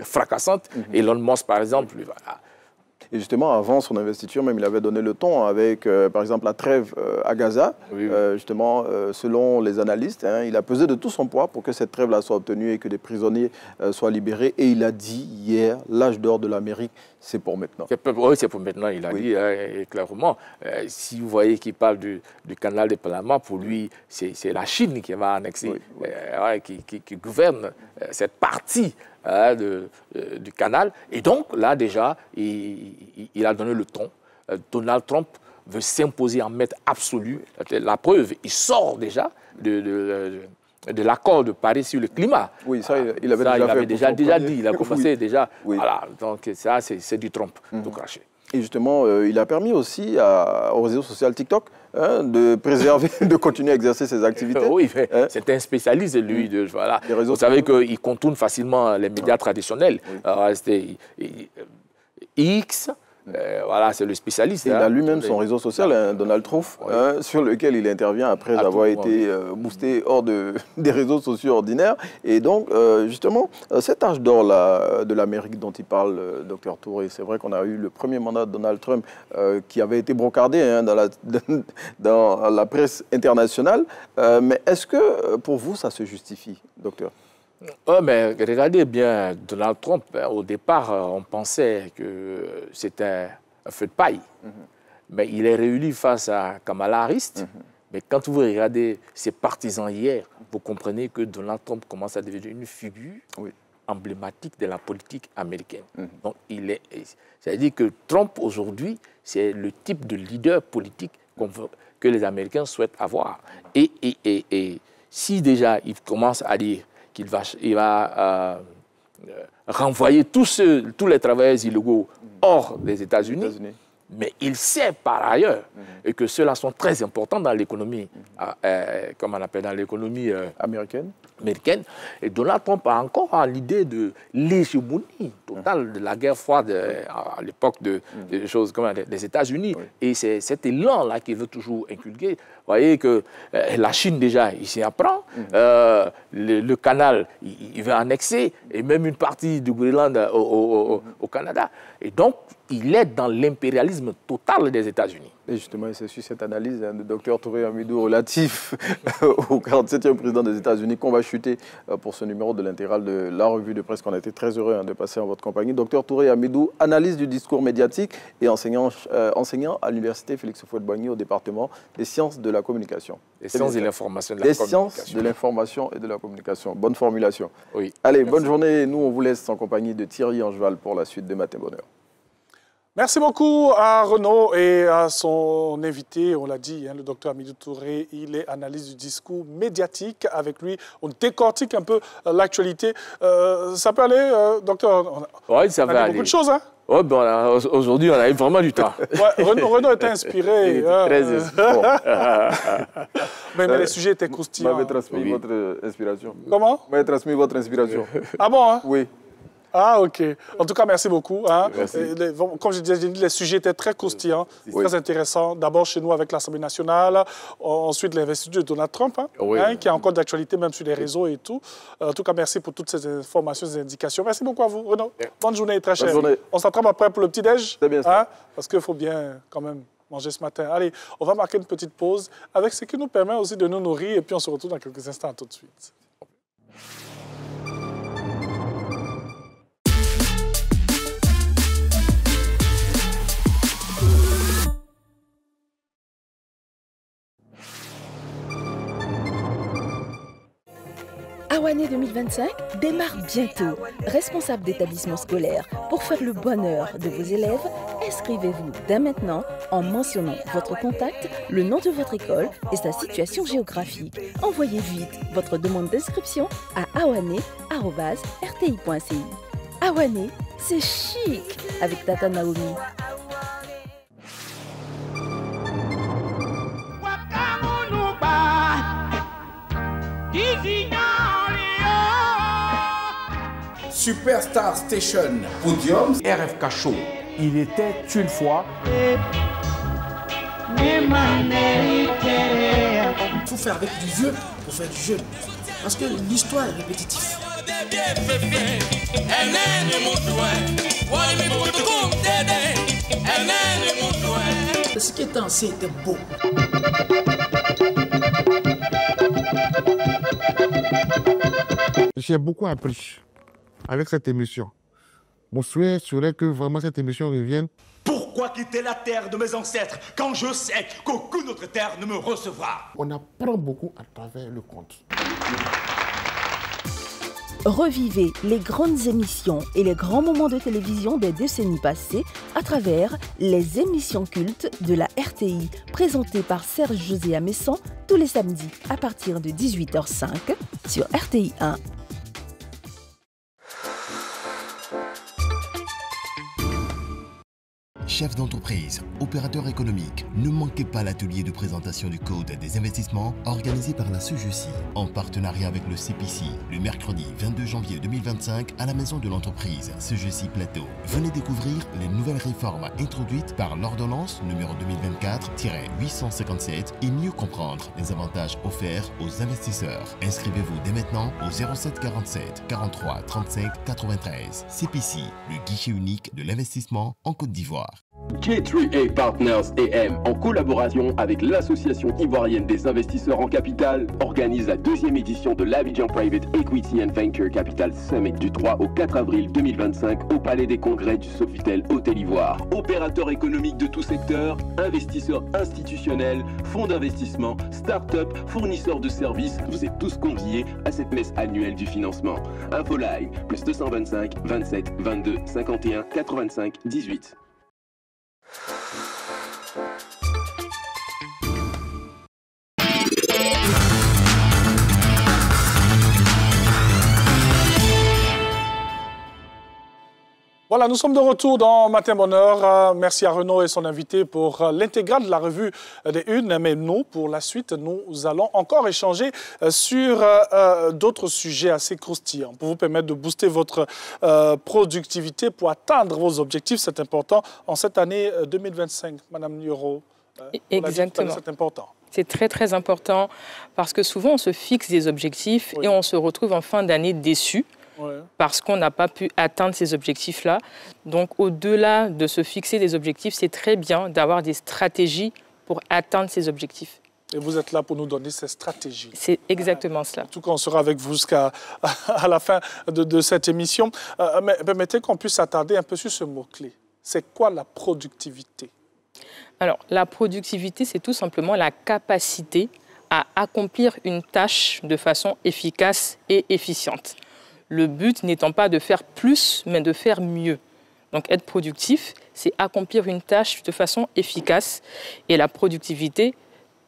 fracassantes. Elon Musk, par exemple, Et justement, avant son investiture, même, il avait donné le ton avec, par exemple, la trêve à Gaza. Justement, selon les analystes, hein, il a pesé de tout son poids pour que cette trêve-là soit obtenue et que des prisonniers soient libérés. Et il a dit hier, l'âge d'or de l'Amérique, c'est pour maintenant. Oui, c'est pour maintenant, il a dit clairement. Si vous voyez qu'il parle du canal de Panama, pour lui, c'est la Chine qui va annexer, qui gouverne cette partie du canal. Et donc, là, déjà, il a donné le ton. Donald Trump veut s'imposer en maître absolu. La preuve, il sort déjà de l'accord de Paris sur le climat. Oui, ça, il avait déjà dit. Il a commencé déjà. Voilà, donc ça, c'est du Trump, tout craché. Et justement, il a permis aussi au réseau social TikTok de préserver, de continuer à exercer ses activités. Oui, c'est un spécialiste, lui. Voilà. Vous savez qu'il contourne facilement les médias traditionnels. C'était X. Voilà, c'est le spécialiste. Il a lui-même son réseau social, Donald Trump, sur lequel il intervient après avoir été boosté hors des réseaux sociaux ordinaires. Et donc, justement, cet âge d'or de l'Amérique dont il parle, Dr Touré, c'est vrai qu'on a eu le premier mandat de Donald Trump qui avait été brocardé dans la presse internationale. Mais est-ce que, pour vous, ça se justifie, docteur ? Mais regardez bien Donald Trump. Hein, au départ, on pensait que c'était un feu de paille. Mais il est réélu face à Kamala Harris. Mais quand vous regardez ses partisans hier, vous comprenez que Donald Trump commence à devenir une figure emblématique de la politique américaine. Donc, c'est-à-dire que Trump, aujourd'hui, c'est le type de leader politique que les Américains souhaitent avoir. Et si déjà il commence à dire qu'il va renvoyer tous les travailleurs illégaux hors des États-Unis, mais il sait par ailleurs que ceux-là sont très importants dans l'économie, comme on appelle dans l'économie américaine. Et Donald Trump a encore l'idée de l'hégémonie totale de la guerre froide à l'époque des choses comme des États-Unis. Et c'est cet élan-là qu'il veut toujours inculquer. Vous voyez que la Chine, déjà, il s'y apprend. Le canal, il veut annexer. Et même une partie du Groenland au Canada. Et donc, il est dans l'impérialisme total des États-Unis. Et justement, c'est sur cette analyse du docteur Touré Hamidou relatif au 47e président des États-Unis qu'on va chuter pour ce numéro de l'intégrale de la revue de presse qu'on a été très heureux de passer en votre compagnie. Docteur Touré Hamidou, analyse du discours médiatique et enseignant à l'université Félix Houphouët-Boigny au département des sciences de la communication. Les sciences de l'information et de la communication. communication. Les sciences de l'information et de la communication. Bonne formulation. Oui. Allez, bonne journée. Nous, on vous laisse en compagnie de Thierry Angeval pour la suite de Matin Bonheur. Merci beaucoup à Renaud et à son invité, on l'a dit, le docteur Hamidou Touré. Il est analyste du discours médiatique. Avec lui, on décortique un peu l'actualité. Ça peut aller, docteur? Oui, ça va aller. Beaucoup de choses, hein? Oh, ben, aujourd'hui, on a eu vraiment du temps. Renaud était inspiré. Très mais les sujets étaient croustillants. Vous m'avez transmis votre inspiration. Comment? Vous m'avez transmis votre inspiration. Ah bon, hein? Oui. Ah, OK. En tout cas, merci beaucoup. Hein. Merci. Comme je disais, les sujets étaient très croustillants, très intéressants. D'abord, chez nous, avec l'Assemblée nationale. Ensuite, l'investiture de Donald Trump, qui est encore d'actualité, même sur les réseaux et tout. En tout cas, merci pour toutes ces informations, ces indications. Merci beaucoup à vous, Renaud. Bonne journée, très cher. On s'attrape après pour le petit-déj. C'est bien ça. Parce qu'il faut bien, quand même, manger ce matin. Allez, on va marquer une petite pause avec ce qui nous permet aussi de nous nourrir. Et puis, on se retrouve dans quelques instants. Tout de suite. Awané 2025 démarre bientôt. Responsable d'établissement scolaire, pour faire le bonheur de vos élèves, inscrivez-vous dès maintenant en mentionnant votre contact, le nom de votre école et sa situation géographique. Envoyez vite votre demande d'inscription à awané@rti.ci. Awané, c'est chic avec Tata Naomi. Superstar Station, Podium, RFK Show. Il était une fois. Il faut faire avec du vieux pour faire du jeune. Parce que l'histoire est répétitive. Ce qui est ancien était beau. J'ai beaucoup appris avec cette émission. Mon souhait serait que vraiment cette émission revienne. Pourquoi quitter la terre de mes ancêtres quand je sais qu'aucune autre terre ne me recevra? On apprend beaucoup à travers le conte. Revivez les grandes émissions et les grands moments de télévision des décennies passées à travers les émissions cultes de la RTI, présentées par Serge José Amesson tous les samedis à partir de 18h05 sur RTI 1. Chef d'entreprise, opérateur économique, ne manquez pas l'atelier de présentation du Code des investissements organisé par la SUGECI en partenariat avec le CPC le mercredi 22 janvier 2025 à la maison de l'entreprise SUGECI Plateau. Venez découvrir les nouvelles réformes introduites par l'ordonnance numéro 2024-857 et mieux comprendre les avantages offerts aux investisseurs. Inscrivez-vous dès maintenant au 07 47 43 35 93. CPC, le guichet unique de l'investissement en Côte d'Ivoire. J3A Partners AM, en collaboration avec l'Association ivoirienne des investisseurs en capital, organise la deuxième édition de l'Abidjan Private Equity and Venture Capital Summit du 3 au 4 avril 2025 au Palais des Congrès du Sofitel Hôtel Ivoire. Opérateurs économiques de tout secteur, investisseurs institutionnels, fonds d'investissement, start-up, fournisseurs de services, vous êtes tous conviés à cette messe annuelle du financement. Infoline, plus 225 27 22 51 85 18. Voilà, nous sommes de retour dans Matin Bonheur. Merci à Renaud et son invité pour l'intégrale de la revue des Unes. Mais nous, pour la suite, nous allons encore échanger sur d'autres sujets assez croustillants pour vous permettre de booster votre productivité pour atteindre vos objectifs. C'est important en cette année 2025. Madame Nioro, exactement. C'est important. C'est très, très important parce que souvent, on se fixe des objectifs et on se retrouve en fin d'année déçu. Ouais. Parce qu'on n'a pas pu atteindre ces objectifs-là. Donc, au-delà de se fixer des objectifs, c'est très bien d'avoir des stratégies pour atteindre ces objectifs. Et vous êtes là pour nous donner ces stratégies. C'est exactement cela. En tout cas, on sera avec vous jusqu'à la fin de cette émission. Mais permettez qu'on puisse s'attarder un peu sur ce mot-clé. C'est quoi la productivité? Alors, la productivité, c'est tout simplement la capacité à accomplir une tâche de façon efficace et efficiente. Le but n'étant pas de faire plus, mais de faire mieux. Donc être productif, c'est accomplir une tâche de façon efficace. Et la productivité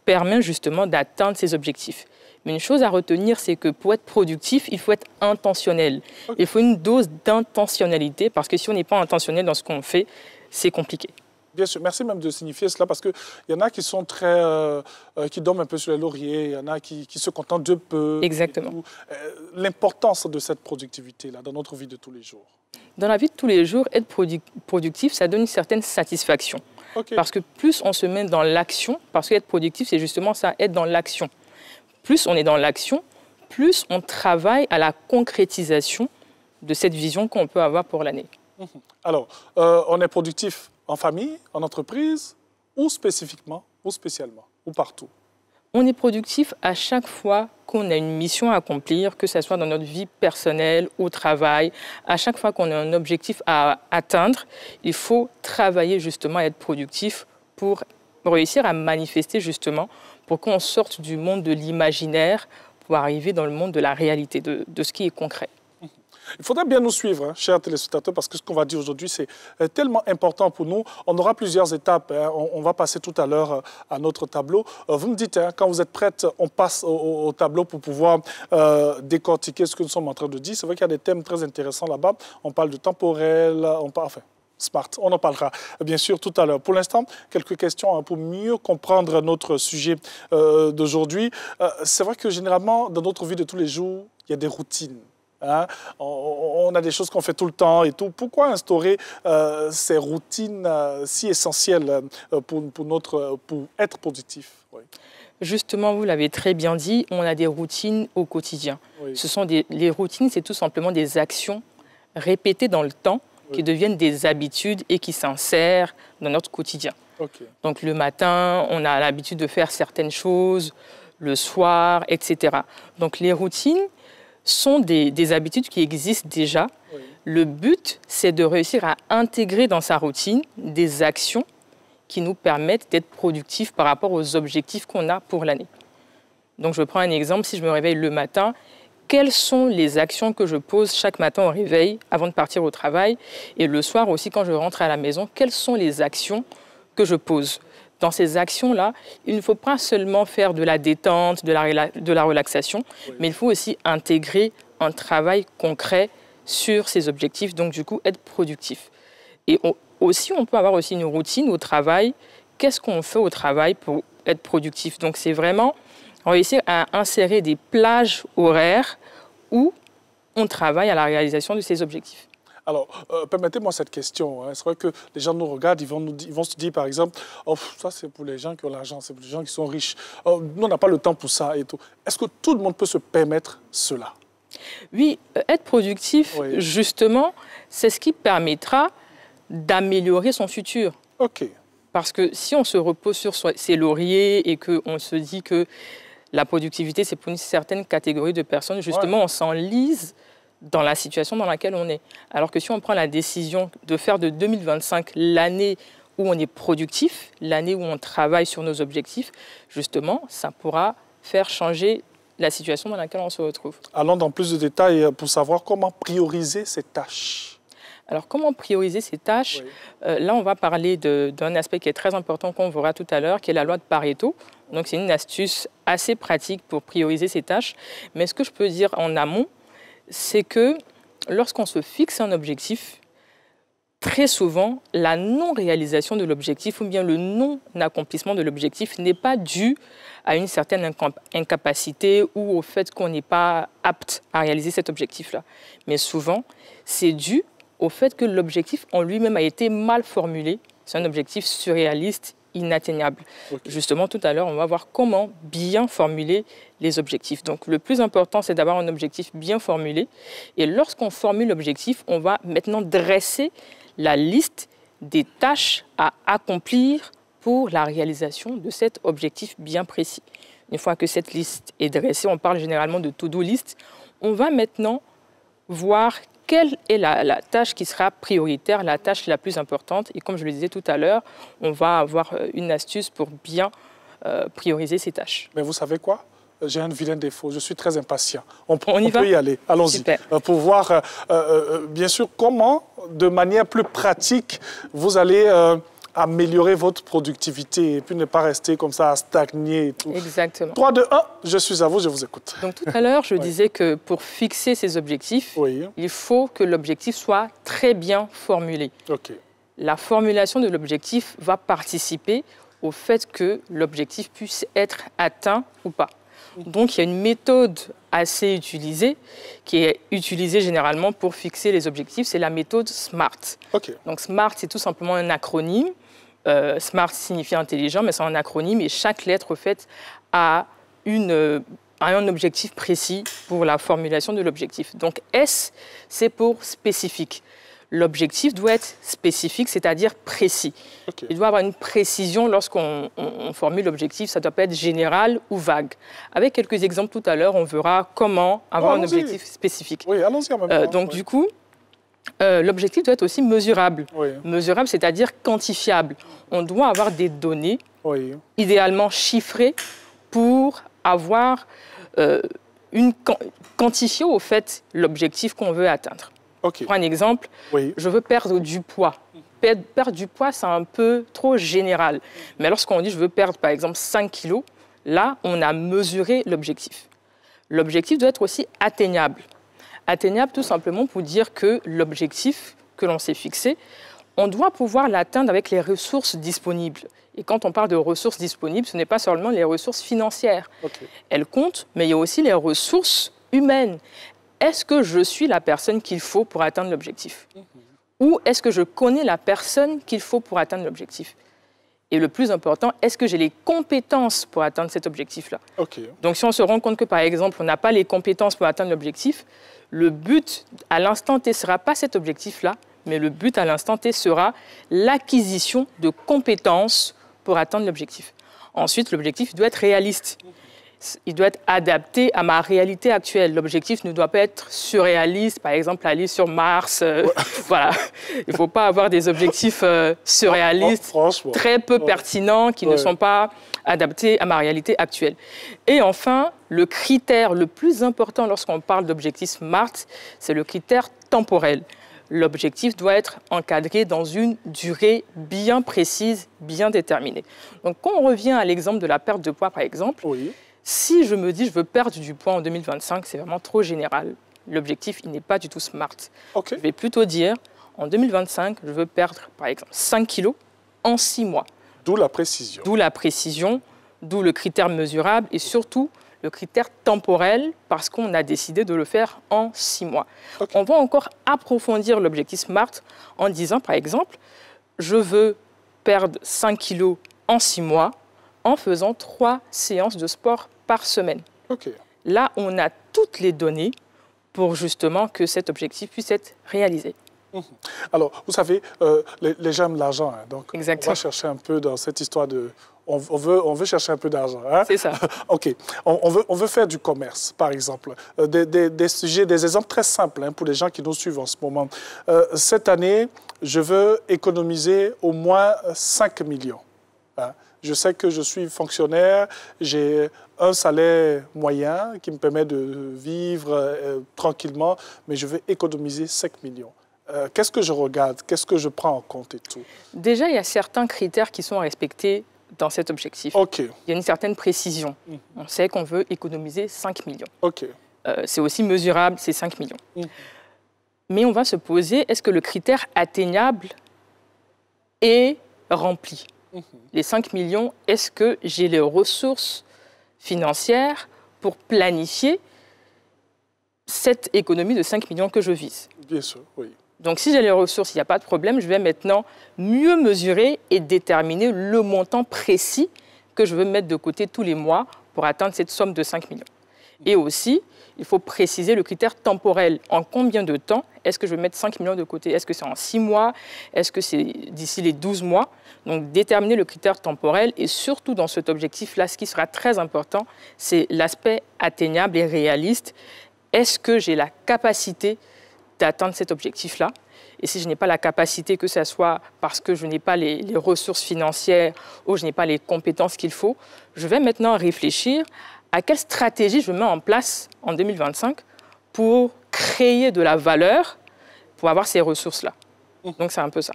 permet justement d'atteindre ses objectifs. Mais une chose à retenir, c'est que pour être productif, il faut être intentionnel. Il faut une dose d'intentionnalité, parce que si on n'est pas intentionnel dans ce qu'on fait, c'est compliqué. Bien sûr, merci même de signifier cela, parce qu'il y en a qui sont très... qui dorment un peu sur les lauriers, il y en a qui se contentent de peu. Exactement. L'importance de cette productivité-là dans notre vie de tous les jours. Dans la vie de tous les jours, être productif, ça donne une certaine satisfaction. Okay. Parce que plus on se met dans l'action, parce qu'être productif, c'est justement ça, être dans l'action. Plus on est dans l'action, plus on travaille à la concrétisation de cette vision qu'on peut avoir pour l'année. Alors, on est productif en famille, en entreprise, ou spécifiquement, ou spécialement, ou partout? On est productif à chaque fois qu'on a une mission à accomplir, que ce soit dans notre vie personnelle, au travail. À chaque fois qu'on a un objectif à atteindre, il faut travailler justement à être productif pour réussir à manifester justement, pour qu'on sorte du monde de l'imaginaire, pour arriver dans le monde de la réalité, de ce qui est concret. Il faudrait bien nous suivre, hein, chers téléspectateurs, parce que ce qu'on va dire aujourd'hui, c'est tellement important pour nous. On aura plusieurs étapes. Hein. On va passer tout à l'heure à notre tableau. Vous me dites, hein, quand vous êtes prête, on passe au tableau pour pouvoir décortiquer ce que nous sommes en train de dire. C'est vrai qu'il y a des thèmes très intéressants là-bas. On parle de temporel, enfin, smart. On en parlera bien sûr tout à l'heure. Pour l'instant, quelques questions hein, pour mieux comprendre notre sujet d'aujourd'hui. C'est vrai que généralement, dans notre vie de tous les jours, il y a des routines. Hein? On a des choses qu'on fait tout le temps et tout. Pourquoi instaurer ces routines si essentielles pour être productif? Oui. Justement, vous l'avez très bien dit, on a des routines au quotidien. Oui. Les routines, c'est tout simplement des actions répétées dans le temps qui deviennent des habitudes et qui s'insèrent dans notre quotidien. Okay. Donc le matin, on a l'habitude de faire certaines choses, le soir, etc. Donc les routines sont des habitudes qui existent déjà. Oui. Le but, c'est de réussir à intégrer dans sa routine des actions qui nous permettent d'être productifs par rapport aux objectifs qu'on a pour l'année. Donc, je prends un exemple. Si je me réveille le matin, quelles sont les actions que je pose chaque matin au réveil avant de partir au travail? Et le soir aussi, quand je rentre à la maison, quelles sont les actions que je pose? Dans ces actions-là, il ne faut pas seulement faire de la détente, de la relaxation, oui. Mais il faut aussi intégrer un travail concret sur ces objectifs, donc du coup être productif. Et on peut avoir aussi une routine au travail. Qu'est-ce qu'on fait au travail pour être productif? Donc c'est vraiment réussir à insérer des plages horaires où on travaille à la réalisation de ces objectifs. Alors, permettez-moi cette question. Hein. C'est vrai que les gens nous regardent, ils vont se dire, par exemple, oh, ça c'est pour les gens qui ont l'argent, c'est pour les gens qui sont riches. Oh, nous, on n'a pas le temps pour ça et tout. Est-ce que tout le monde peut se permettre cela? Oui, être productif, oui. Justement, c'est ce qui permettra d'améliorer son futur. OK. Parce que si on se repose sur ses lauriers et qu'on se dit que la productivité, c'est pour une certaine catégorie de personnes, justement, ouais. On s'enlise dans la situation dans laquelle on est. Alors que si on prend la décision de faire de 2025 l'année où on est productif, l'année où on travaille sur nos objectifs, justement, ça pourra faire changer la situation dans laquelle on se retrouve. Allons dans plus de détails pour savoir comment prioriser ces tâches. Alors, comment prioriser ces tâches? Oui. Là, on va parler d'un aspect qui est très important qu'on verra tout à l'heure, qui est la loi de Pareto. Donc, c'est une astuce assez pratique pour prioriser ces tâches. Mais ce que je peux dire en amont, c'est que lorsqu'on se fixe un objectif, très souvent, la non-réalisation de l'objectif ou bien le non-accomplissement de l'objectif n'est pas dû à une certaine incapacité ou au fait qu'on n'est pas apte à réaliser cet objectif-là. Mais souvent, c'est dû au fait que l'objectif en lui-même a été mal formulé. C'est un objectif surréaliste, inatteignable. Okay. Justement, tout à l'heure, on va voir comment bien formuler les objectifs. Donc, le plus important, c'est d'avoir un objectif bien formulé. Et lorsqu'on formule l'objectif, on va maintenant dresser la liste des tâches à accomplir pour la réalisation de cet objectif bien précis. Une fois que cette liste est dressée, on parle généralement de to-do list, on va maintenant voir quelle est la tâche qui sera prioritaire, la tâche la plus importante. Et comme je le disais tout à l'heure, on va avoir une astuce pour bien prioriser ces tâches. Mais vous savez quoi? J'ai un vilain défaut, je suis très impatient. On peut y aller, allons-y. Pour voir, bien sûr, comment, de manière plus pratique, vous allez améliorer votre productivité et puis ne pas rester comme ça à stagner et tout. Exactement. 3, 2, 1, je suis à vous, je vous écoute. Donc tout à l'heure, je disais que pour fixer ces objectifs, il faut que l'objectif soit très bien formulé. Okay. La formulation de l'objectif va participer au fait que l'objectif puisse être atteint ou pas. Donc, il y a une méthode assez utilisée, qui est utilisée généralement pour fixer les objectifs, c'est la méthode SMART. Okay. Donc, SMART, c'est tout simplement un acronyme. SMART signifie intelligent, mais c'est un acronyme et chaque lettre, en fait, a un objectif précis pour la formulation de l'objectif. Donc, S, c'est pour spécifique. L'objectif doit être spécifique, c'est-à-dire précis. Okay. Il doit avoir une précision lorsqu'on formule l'objectif. Ça ne doit pas être général ou vague. Avec quelques exemples tout à l'heure, on verra comment avoir un objectif spécifique. Oui, allons-y en même temps. Donc, du coup, l'objectif doit être aussi mesurable. Oui. Mesurable, c'est-à-dire quantifiable. On doit avoir des données, idéalement chiffrées, pour avoir quantifier au fait l'objectif qu'on veut atteindre. Okay. Pour un exemple, je veux perdre du poids. Perdre du poids, c'est un peu trop général. Mais lorsqu'on dit je veux perdre par exemple 5 kilos, là, on a mesuré l'objectif. L'objectif doit être aussi atteignable. Atteignable tout simplement pour dire que l'objectif que l'on s'est fixé, on doit pouvoir l'atteindre avec les ressources disponibles. Et quand on parle de ressources disponibles, ce n'est pas seulement les ressources financières. Elles comptent, mais il y a aussi les ressources humaines. Est-ce que je suis la personne qu'il faut pour atteindre l'objectif? Ou est-ce que je connais la personne qu'il faut pour atteindre l'objectif? Et le plus important, est-ce que j'ai les compétences pour atteindre cet objectif-là? Donc si on se rend compte que, par exemple, on n'a pas les compétences pour atteindre l'objectif, le but à l'instant T ne sera pas cet objectif-là, mais le but à l'instant T sera l'acquisition de compétences pour atteindre l'objectif. Ensuite, l'objectif doit être réaliste. Il doit être adapté à ma réalité actuelle. L'objectif ne doit pas être surréaliste, par exemple aller sur Mars. Voilà. Il ne faut pas avoir des objectifs surréalistes, très peu pertinents, qui ne sont pas adaptés à ma réalité actuelle. Et enfin, le critère le plus important lorsqu'on parle d'objectif SMART, c'est le critère temporel. L'objectif doit être encadré dans une durée bien précise, bien déterminée. Donc, quand on revient à l'exemple de la perte de poids, par exemple, si je me dis je veux perdre du poids en 2025, c'est vraiment trop général. L'objectif, il n'est pas du tout SMART. Je vais plutôt dire, en 2025, je veux perdre, par exemple, 5 kilos en 6 mois. D'où la précision. D'où la précision, d'où le critère mesurable et surtout le critère temporel parce qu'on a décidé de le faire en 6 mois. On va encore approfondir l'objectif SMART en disant, par exemple, je veux perdre 5 kilos en 6 mois en faisant 3 séances de sport par semaine. Là, on a toutes les données pour justement que cet objectif puisse être réalisé. Alors, vous savez, les gens aiment l'argent, hein, donc on va chercher un peu dans cette histoire de... On veut chercher un peu d'argent. Hein? C'est ça. OK. On veut faire du commerce, par exemple. Des sujets, des exemples très simples hein, pour les gens qui nous suivent en ce moment. Cette année, je veux économiser au moins 5 millions. Hein? Je sais que je suis fonctionnaire, j'ai un salaire moyen qui me permet de vivre tranquillement, mais je veux économiser 5 millions. Qu'est-ce que je regarde? Qu'est-ce que je prends en compte et tout? Déjà, il y a certains critères qui sont respectés dans cet objectif. Il y a une certaine précision. On sait qu'on veut économiser 5 millions. C'est aussi mesurable, c'est 5 millions. Mais on va se poser, est-ce que le critère atteignable est rempli? Les 5 millions, est-ce que j'ai les ressources financières pour planifier cette économie de 5 millions que je vise? Bien sûr, oui. Donc, si j'ai les ressources, il n'y a pas de problème. Je vais maintenant mieux mesurer et déterminer le montant précis que je veux mettre de côté tous les mois pour atteindre cette somme de 5 millions. Et aussi, il faut préciser le critère temporel. En combien de temps est-ce que je vais mettre 5 millions de côté? Est-ce que c'est en 6 mois? Est-ce que c'est d'ici les 12 mois? Donc, déterminer le critère temporel et surtout dans cet objectif-là, ce qui sera très important, c'est l'aspect atteignable et réaliste. Est-ce que j'ai la capacité d'atteindre cet objectif-là? Et si je n'ai pas la capacité, que ce soit parce que je n'ai pas les ressources financières ou je n'ai pas les compétences qu'il faut, je vais maintenant réfléchir à quelle stratégie je mets en place en 2025 pour créer de la valeur pour avoir ces ressources-là. Donc, c'est un peu ça.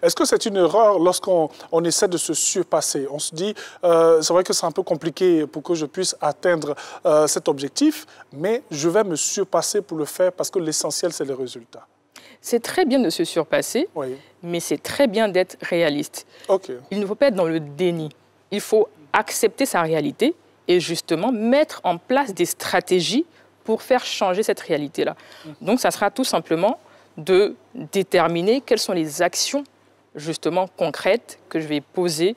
Est-ce que c'est une erreur lorsqu'on essaie de se surpasser? On se dit, c'est vrai que c'est un peu compliqué pour que je puisse atteindre cet objectif, mais je vais me surpasser pour le faire parce que l'essentiel, c'est les résultats. C'est très bien de se surpasser, mais c'est très bien d'être réaliste. Il ne faut pas être dans le déni. Il faut accepter sa réalité et justement mettre en place des stratégies pour faire changer cette réalité-là. Donc, ça sera tout simplement de déterminer quelles sont les actions justement concrètes que je vais poser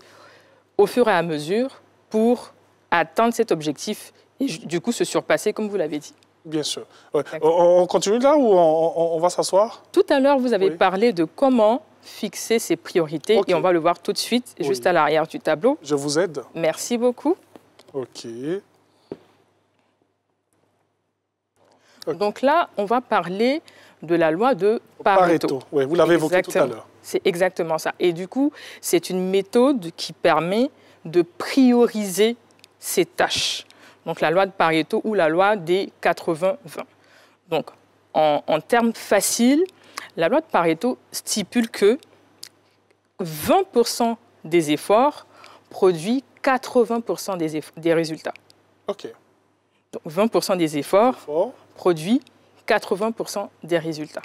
au fur et à mesure pour atteindre cet objectif et du coup se surpasser comme vous l'avez dit. Bien sûr. On continue là ou on va s'asseoir? Tout à l'heure, vous avez parlé de comment fixer ses priorités et on va le voir tout de suite juste à l'arrière du tableau. Je vous aide. Merci beaucoup. Donc là, on va parler de la loi de Pareto. Oui, vous l'avez évoqué tout à l'heure. C'est exactement ça. Et du coup, c'est une méthode qui permet de prioriser ses tâches. Donc la loi de Pareto ou la loi des 80-20. Donc en termes faciles, la loi de Pareto stipule que 20% des efforts produit 80% des résultats. OK. Donc 20% des efforts produit 80% des résultats.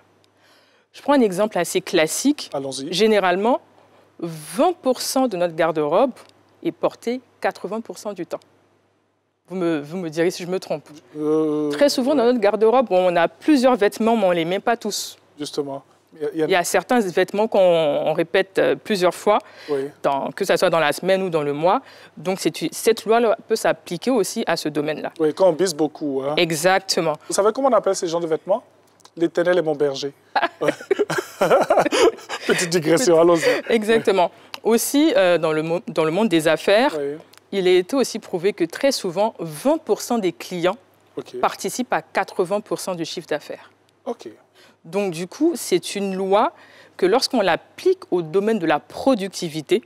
Je prends un exemple assez classique. Allons-y. Généralement, 20% de notre garde-robe est porté 80% du temps. Vous me direz si je me trompe. Très souvent, dans notre garde-robe, on a plusieurs vêtements, mais on ne les met pas tous. Justement. Il y a certains vêtements qu'on répète plusieurs fois, que ce soit dans la semaine ou dans le mois. Donc, cette loi peut s'appliquer aussi à ce domaine-là. Oui, quand on bise beaucoup. Hein. Exactement. Vous savez comment on appelle ces genres de vêtements? L'Éternel est mon berger. Petite digression, allons-y. Exactement. Aussi, dans le monde des affaires, il a été aussi prouvé que très souvent, 20% des clients participent à 80% du chiffre d'affaires. OK. Donc, du coup, c'est une loi que lorsqu'on l'applique au domaine de la productivité,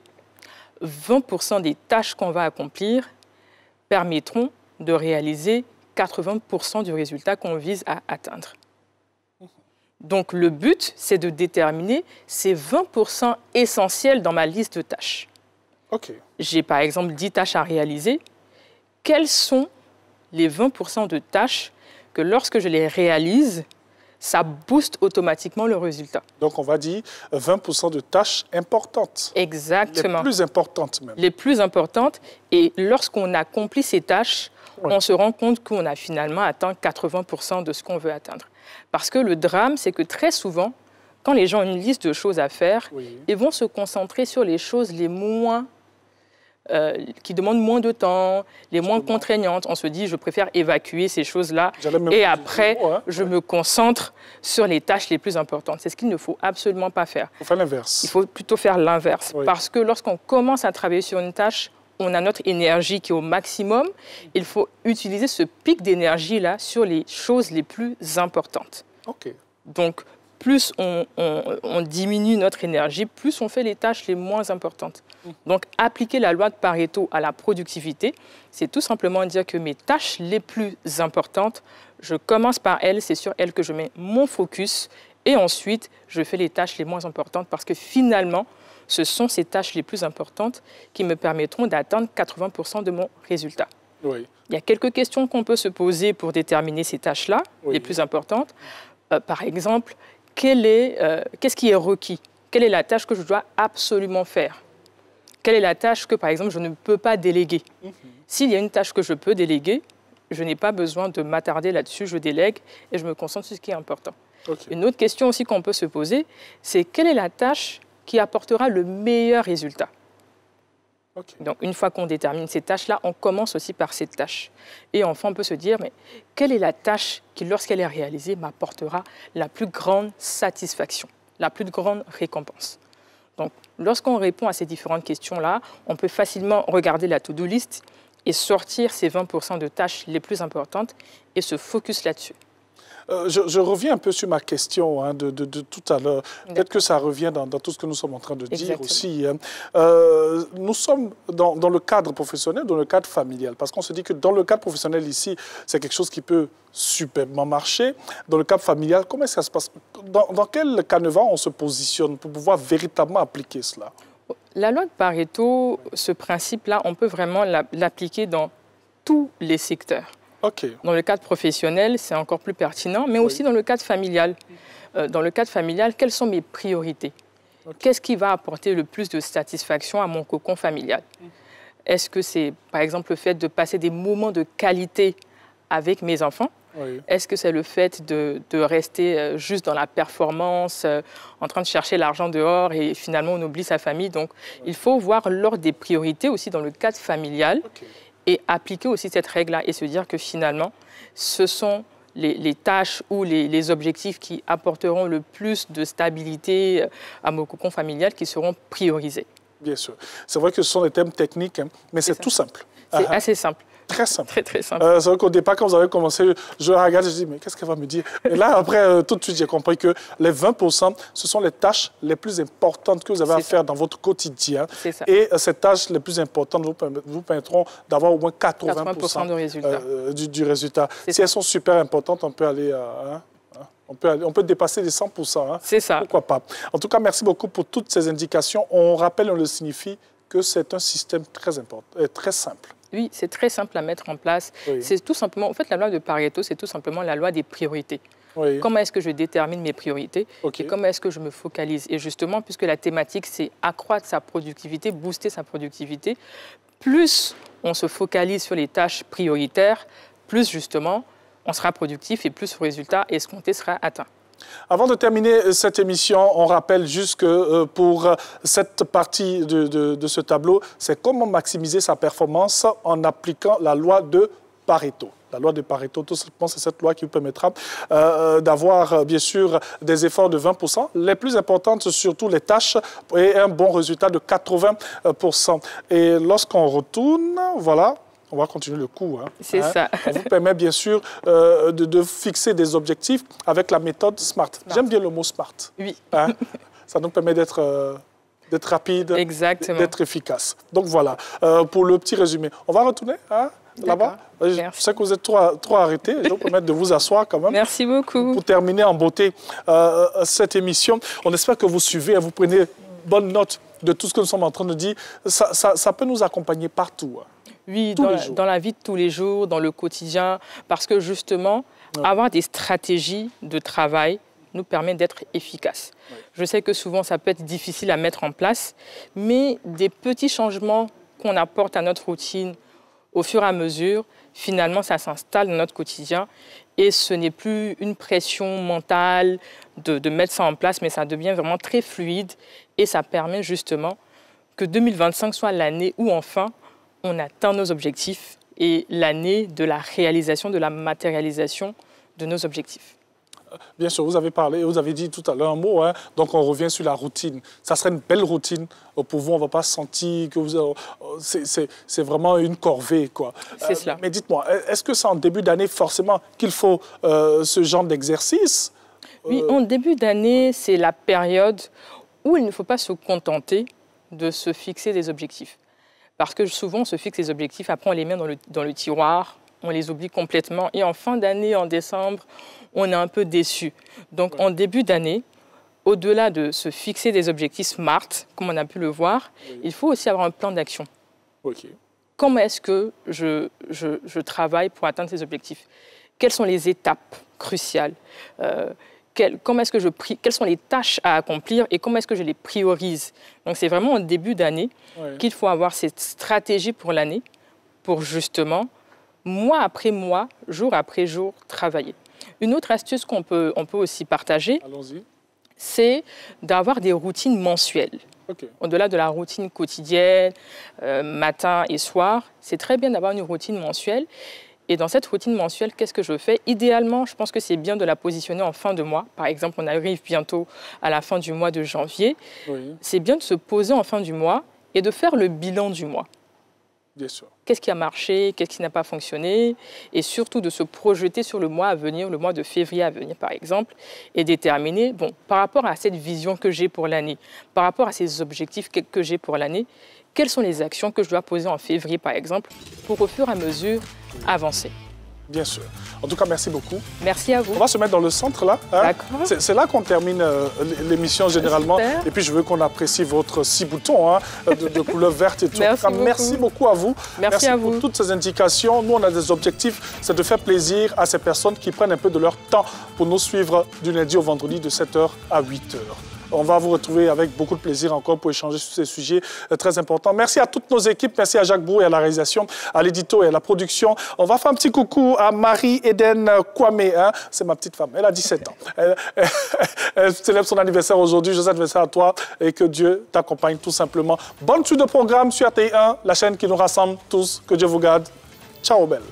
20% des tâches qu'on va accomplir permettront de réaliser 80% du résultat qu'on vise à atteindre. Donc, le but, c'est de déterminer ces 20% essentiels dans ma liste de tâches. Okay. J'ai, par exemple, 10 tâches à réaliser. Quelles sont les 20% de tâches que lorsque je les réalise, ça booste automatiquement le résultat. Donc, on va dire 20% de tâches importantes. Exactement. Les plus importantes même. Les plus importantes. Et lorsqu'on accomplit ces tâches, on se rend compte qu'on a finalement atteint 80% de ce qu'on veut atteindre. Parce que le drame, c'est que très souvent, quand les gens ont une liste de choses à faire, ils vont se concentrer sur les choses les moins... qui demandent moins de temps, les moins contraignantes. On se dit, je préfère évacuer ces choses-là et après, je me concentre sur les tâches les plus importantes. C'est ce qu'il ne faut absolument pas faire. Il faut faire l'inverse. Il faut plutôt faire l'inverse. Parce que lorsqu'on commence à travailler sur une tâche, on a notre énergie qui est au maximum. Il faut utiliser ce pic d'énergie-là sur les choses les plus importantes. Okay. Donc, plus on diminue notre énergie, plus on fait les tâches les moins importantes. Donc, appliquer la loi de Pareto à la productivité, c'est tout simplement dire que mes tâches les plus importantes, je commence par elles, c'est sur elles que je mets mon focus et ensuite, je fais les tâches les moins importantes parce que finalement, ce sont ces tâches les plus importantes qui me permettront d'atteindre 80% de mon résultat. Oui. Il y a quelques questions qu'on peut se poser pour déterminer ces tâches-là, les plus importantes. Par exemple, qu'est-ce qui est requis? Quelle est la tâche que je dois absolument faire? Quelle est la tâche que, par exemple, je ne peux pas déléguer? S'il y a une tâche que je peux déléguer, je n'ai pas besoin de m'attarder là-dessus, je délègue et je me concentre sur ce qui est important. Une autre question aussi qu'on peut se poser, c'est quelle est la tâche qui apportera le meilleur résultat? Donc, une fois qu'on détermine ces tâches-là, on commence aussi par cette tâche. Et enfin, on peut se dire, mais quelle est la tâche qui, lorsqu'elle est réalisée, m'apportera la plus grande satisfaction, la plus grande récompense? Donc, lorsqu'on répond à ces différentes questions-là, on peut facilement regarder la to-do list et sortir ces 20% de tâches les plus importantes et se focus là-dessus. Je reviens un peu sur ma question de tout à l'heure. Peut-être que ça revient dans tout ce que nous sommes en train de dire aussi. Nous sommes dans le cadre professionnel, dans le cadre familial, parce qu'on se dit que dans le cadre professionnel ici, c'est quelque chose qui peut superbement marcher. Dans le cadre familial, comment ça se passe? Dans quel canevas on se positionne pour pouvoir véritablement appliquer cela? La loi de Pareto, ce principe-là, on peut vraiment l'appliquer dans tous les secteurs. Dans le cadre professionnel, c'est encore plus pertinent, mais aussi dans le cadre familial. Dans le cadre familial, quelles sont mes priorités? Qu'est-ce qui va apporter le plus de satisfaction à mon cocon familial? Est-ce que c'est, par exemple, le fait de passer des moments de qualité avec mes enfants? Est-ce que c'est le fait de rester juste dans la performance, en train de chercher l'argent dehors et finalement on oublie sa famille? Donc, il faut voir l'ordre des priorités aussi dans le cadre familial. Et appliquer aussi cette règle-là et se dire que finalement, ce sont les tâches ou les objectifs qui apporteront le plus de stabilité à mon cocon familial qui seront priorisés. Bien sûr. C'est vrai que ce sont des thèmes techniques, mais c'est tout simple. C'est assez simple. très simple. Très, très simple. C'est vrai qu'au départ, quand vous avez commencé, je regarde, je dis, mais qu'est-ce qu'elle va me dire? Et là, après, tout de suite, j'ai compris que les 20%, ce sont les tâches les plus importantes que vous avez à faire dans votre quotidien. Ça. Et ces tâches les plus importantes vous permettront d'avoir au moins 80% de résultat. Du résultat. Si elles sont super importantes, on peut aller... On peut dépasser les 100%. Hein. C'est ça. Pourquoi pas? En tout cas, merci beaucoup pour toutes ces indications. On rappelle, on le signifie, que c'est un système très important, très simple. Oui, c'est très simple à mettre en place. Oui. C'est tout simplement, en fait, la loi de Pareto, c'est tout simplement la loi des priorités. Oui. Comment est-ce que je détermine mes priorités et comment est-ce que je me focalise? Et justement, puisque la thématique, c'est accroître sa productivité, booster sa productivité, plus on se focalise sur les tâches prioritaires, plus justement, on sera productif et plus le résultat escompté sera atteint. Avant de terminer cette émission, on rappelle juste que pour cette partie de ce tableau, c'est comment maximiser sa performance en appliquant la loi de Pareto. La loi de Pareto, tout simplement, c'est cette loi qui vous permettra d'avoir, bien sûr, des efforts de 20%. Les plus importantes, surtout les tâches, et un bon résultat de 80%. Et lorsqu'on retourne, voilà... On va continuer le cours. Hein. C'est ça. On vous permet bien sûr de fixer des objectifs avec la méthode SMART. J'aime bien le mot SMART. Oui. Hein? Ça nous permet d'être rapide, d'être efficace. Donc voilà, pour le petit résumé. On va retourner là-bas. Je sais que vous êtes trop arrêtés. Je vais vous permettre de vous asseoir quand même. Merci beaucoup. Pour terminer en beauté cette émission, on espère que vous suivez, vous prenez bonne note de tout ce que nous sommes en train de dire. Ça peut nous accompagner partout. Hein. Oui, dans la vie de tous les jours, dans le quotidien, parce que justement, avoir des stratégies de travail nous permet d'être efficaces. Je sais que souvent, ça peut être difficile à mettre en place, mais des petits changements qu'on apporte à notre routine au fur et à mesure, finalement, ça s'installe dans notre quotidien et ce n'est plus une pression mentale de mettre ça en place, mais ça devient vraiment très fluide et ça permet justement que 2025 soit l'année où enfin, on atteint nos objectifs et l'année de la réalisation, de la matérialisation de nos objectifs. Bien sûr, vous avez parlé, vous avez dit tout à l'heure un mot, hein, donc on revient sur la routine. Ça serait une belle routine pour vous, on ne va pas sentir que c'est vraiment une corvée, quoi. C'est cela. Mais dites-moi, est-ce que c'est en début d'année forcément qu'il faut ce genre d'exercice? Oui, en début d'année, c'est la période où il ne faut pas se contenter de se fixer des objectifs. Parce que souvent, on se fixe les objectifs, après on les met dans le tiroir, on les oublie complètement. Et en fin d'année, en décembre, on est un peu déçu. Donc en début d'année, au-delà de se fixer des objectifs SMART, comme on a pu le voir, il faut aussi avoir un plan d'action. Comment est-ce que je travaille pour atteindre ces objectifs? Quelles sont les étapes cruciales? Quelles sont les tâches à accomplir et comment est-ce que je les priorise? Donc c'est vraiment en début d'année qu'il faut avoir cette stratégie pour l'année pour justement, mois après mois, jour après jour, travailler. Une autre astuce qu'on peut aussi partager, c'est d'avoir des routines mensuelles. Au-delà de la routine quotidienne, matin et soir, c'est très bien d'avoir une routine mensuelle. Et dans cette routine mensuelle, qu'est-ce que je fais? Idéalement, je pense que c'est bien de la positionner en fin de mois. Par exemple, on arrive bientôt à la fin du mois de janvier. C'est bien de se poser en fin du mois et de faire le bilan du mois. Bien sûr. Qu'est-ce qui a marché? Qu'est-ce qui n'a pas fonctionné? Et surtout de se projeter sur le mois à venir, le mois de février à venir, par exemple, et déterminer, bon, par rapport à cette vision que j'ai pour l'année, par rapport à ces objectifs que j'ai pour l'année, quelles sont les actions que je dois poser en février, par exemple, pour au fur et à mesure avancer. Bien sûr. En tout cas, merci beaucoup. Merci à vous. On va se mettre dans le centre, là. Hein? D'accord. C'est là qu'on termine l'émission, généralement. Super. Et puis, je veux qu'on apprécie votre 6 boutons hein, de couleur verte et tout. Merci beaucoup à vous. Merci à vous. Pour toutes ces indications. Nous, on a des objectifs. C'est de faire plaisir à ces personnes qui prennent un peu de leur temps pour nous suivre du lundi au vendredi de 7h à 8h. On va vous retrouver avec beaucoup de plaisir encore pour échanger sur ces sujets très importants. Merci à toutes nos équipes. Merci à Jacques Brou et à la réalisation, à l'édito et à la production. On va faire un petit coucou à Marie-Eden Kwame. Hein? C'est ma petite femme. Elle a 17 ans. Elle célèbre son anniversaire aujourd'hui. Joyeux anniversaire à toi et que Dieu t'accompagne tout simplement. Bonne suite de programme sur RTI1, la chaîne qui nous rassemble tous. Que Dieu vous garde. Ciao, belle.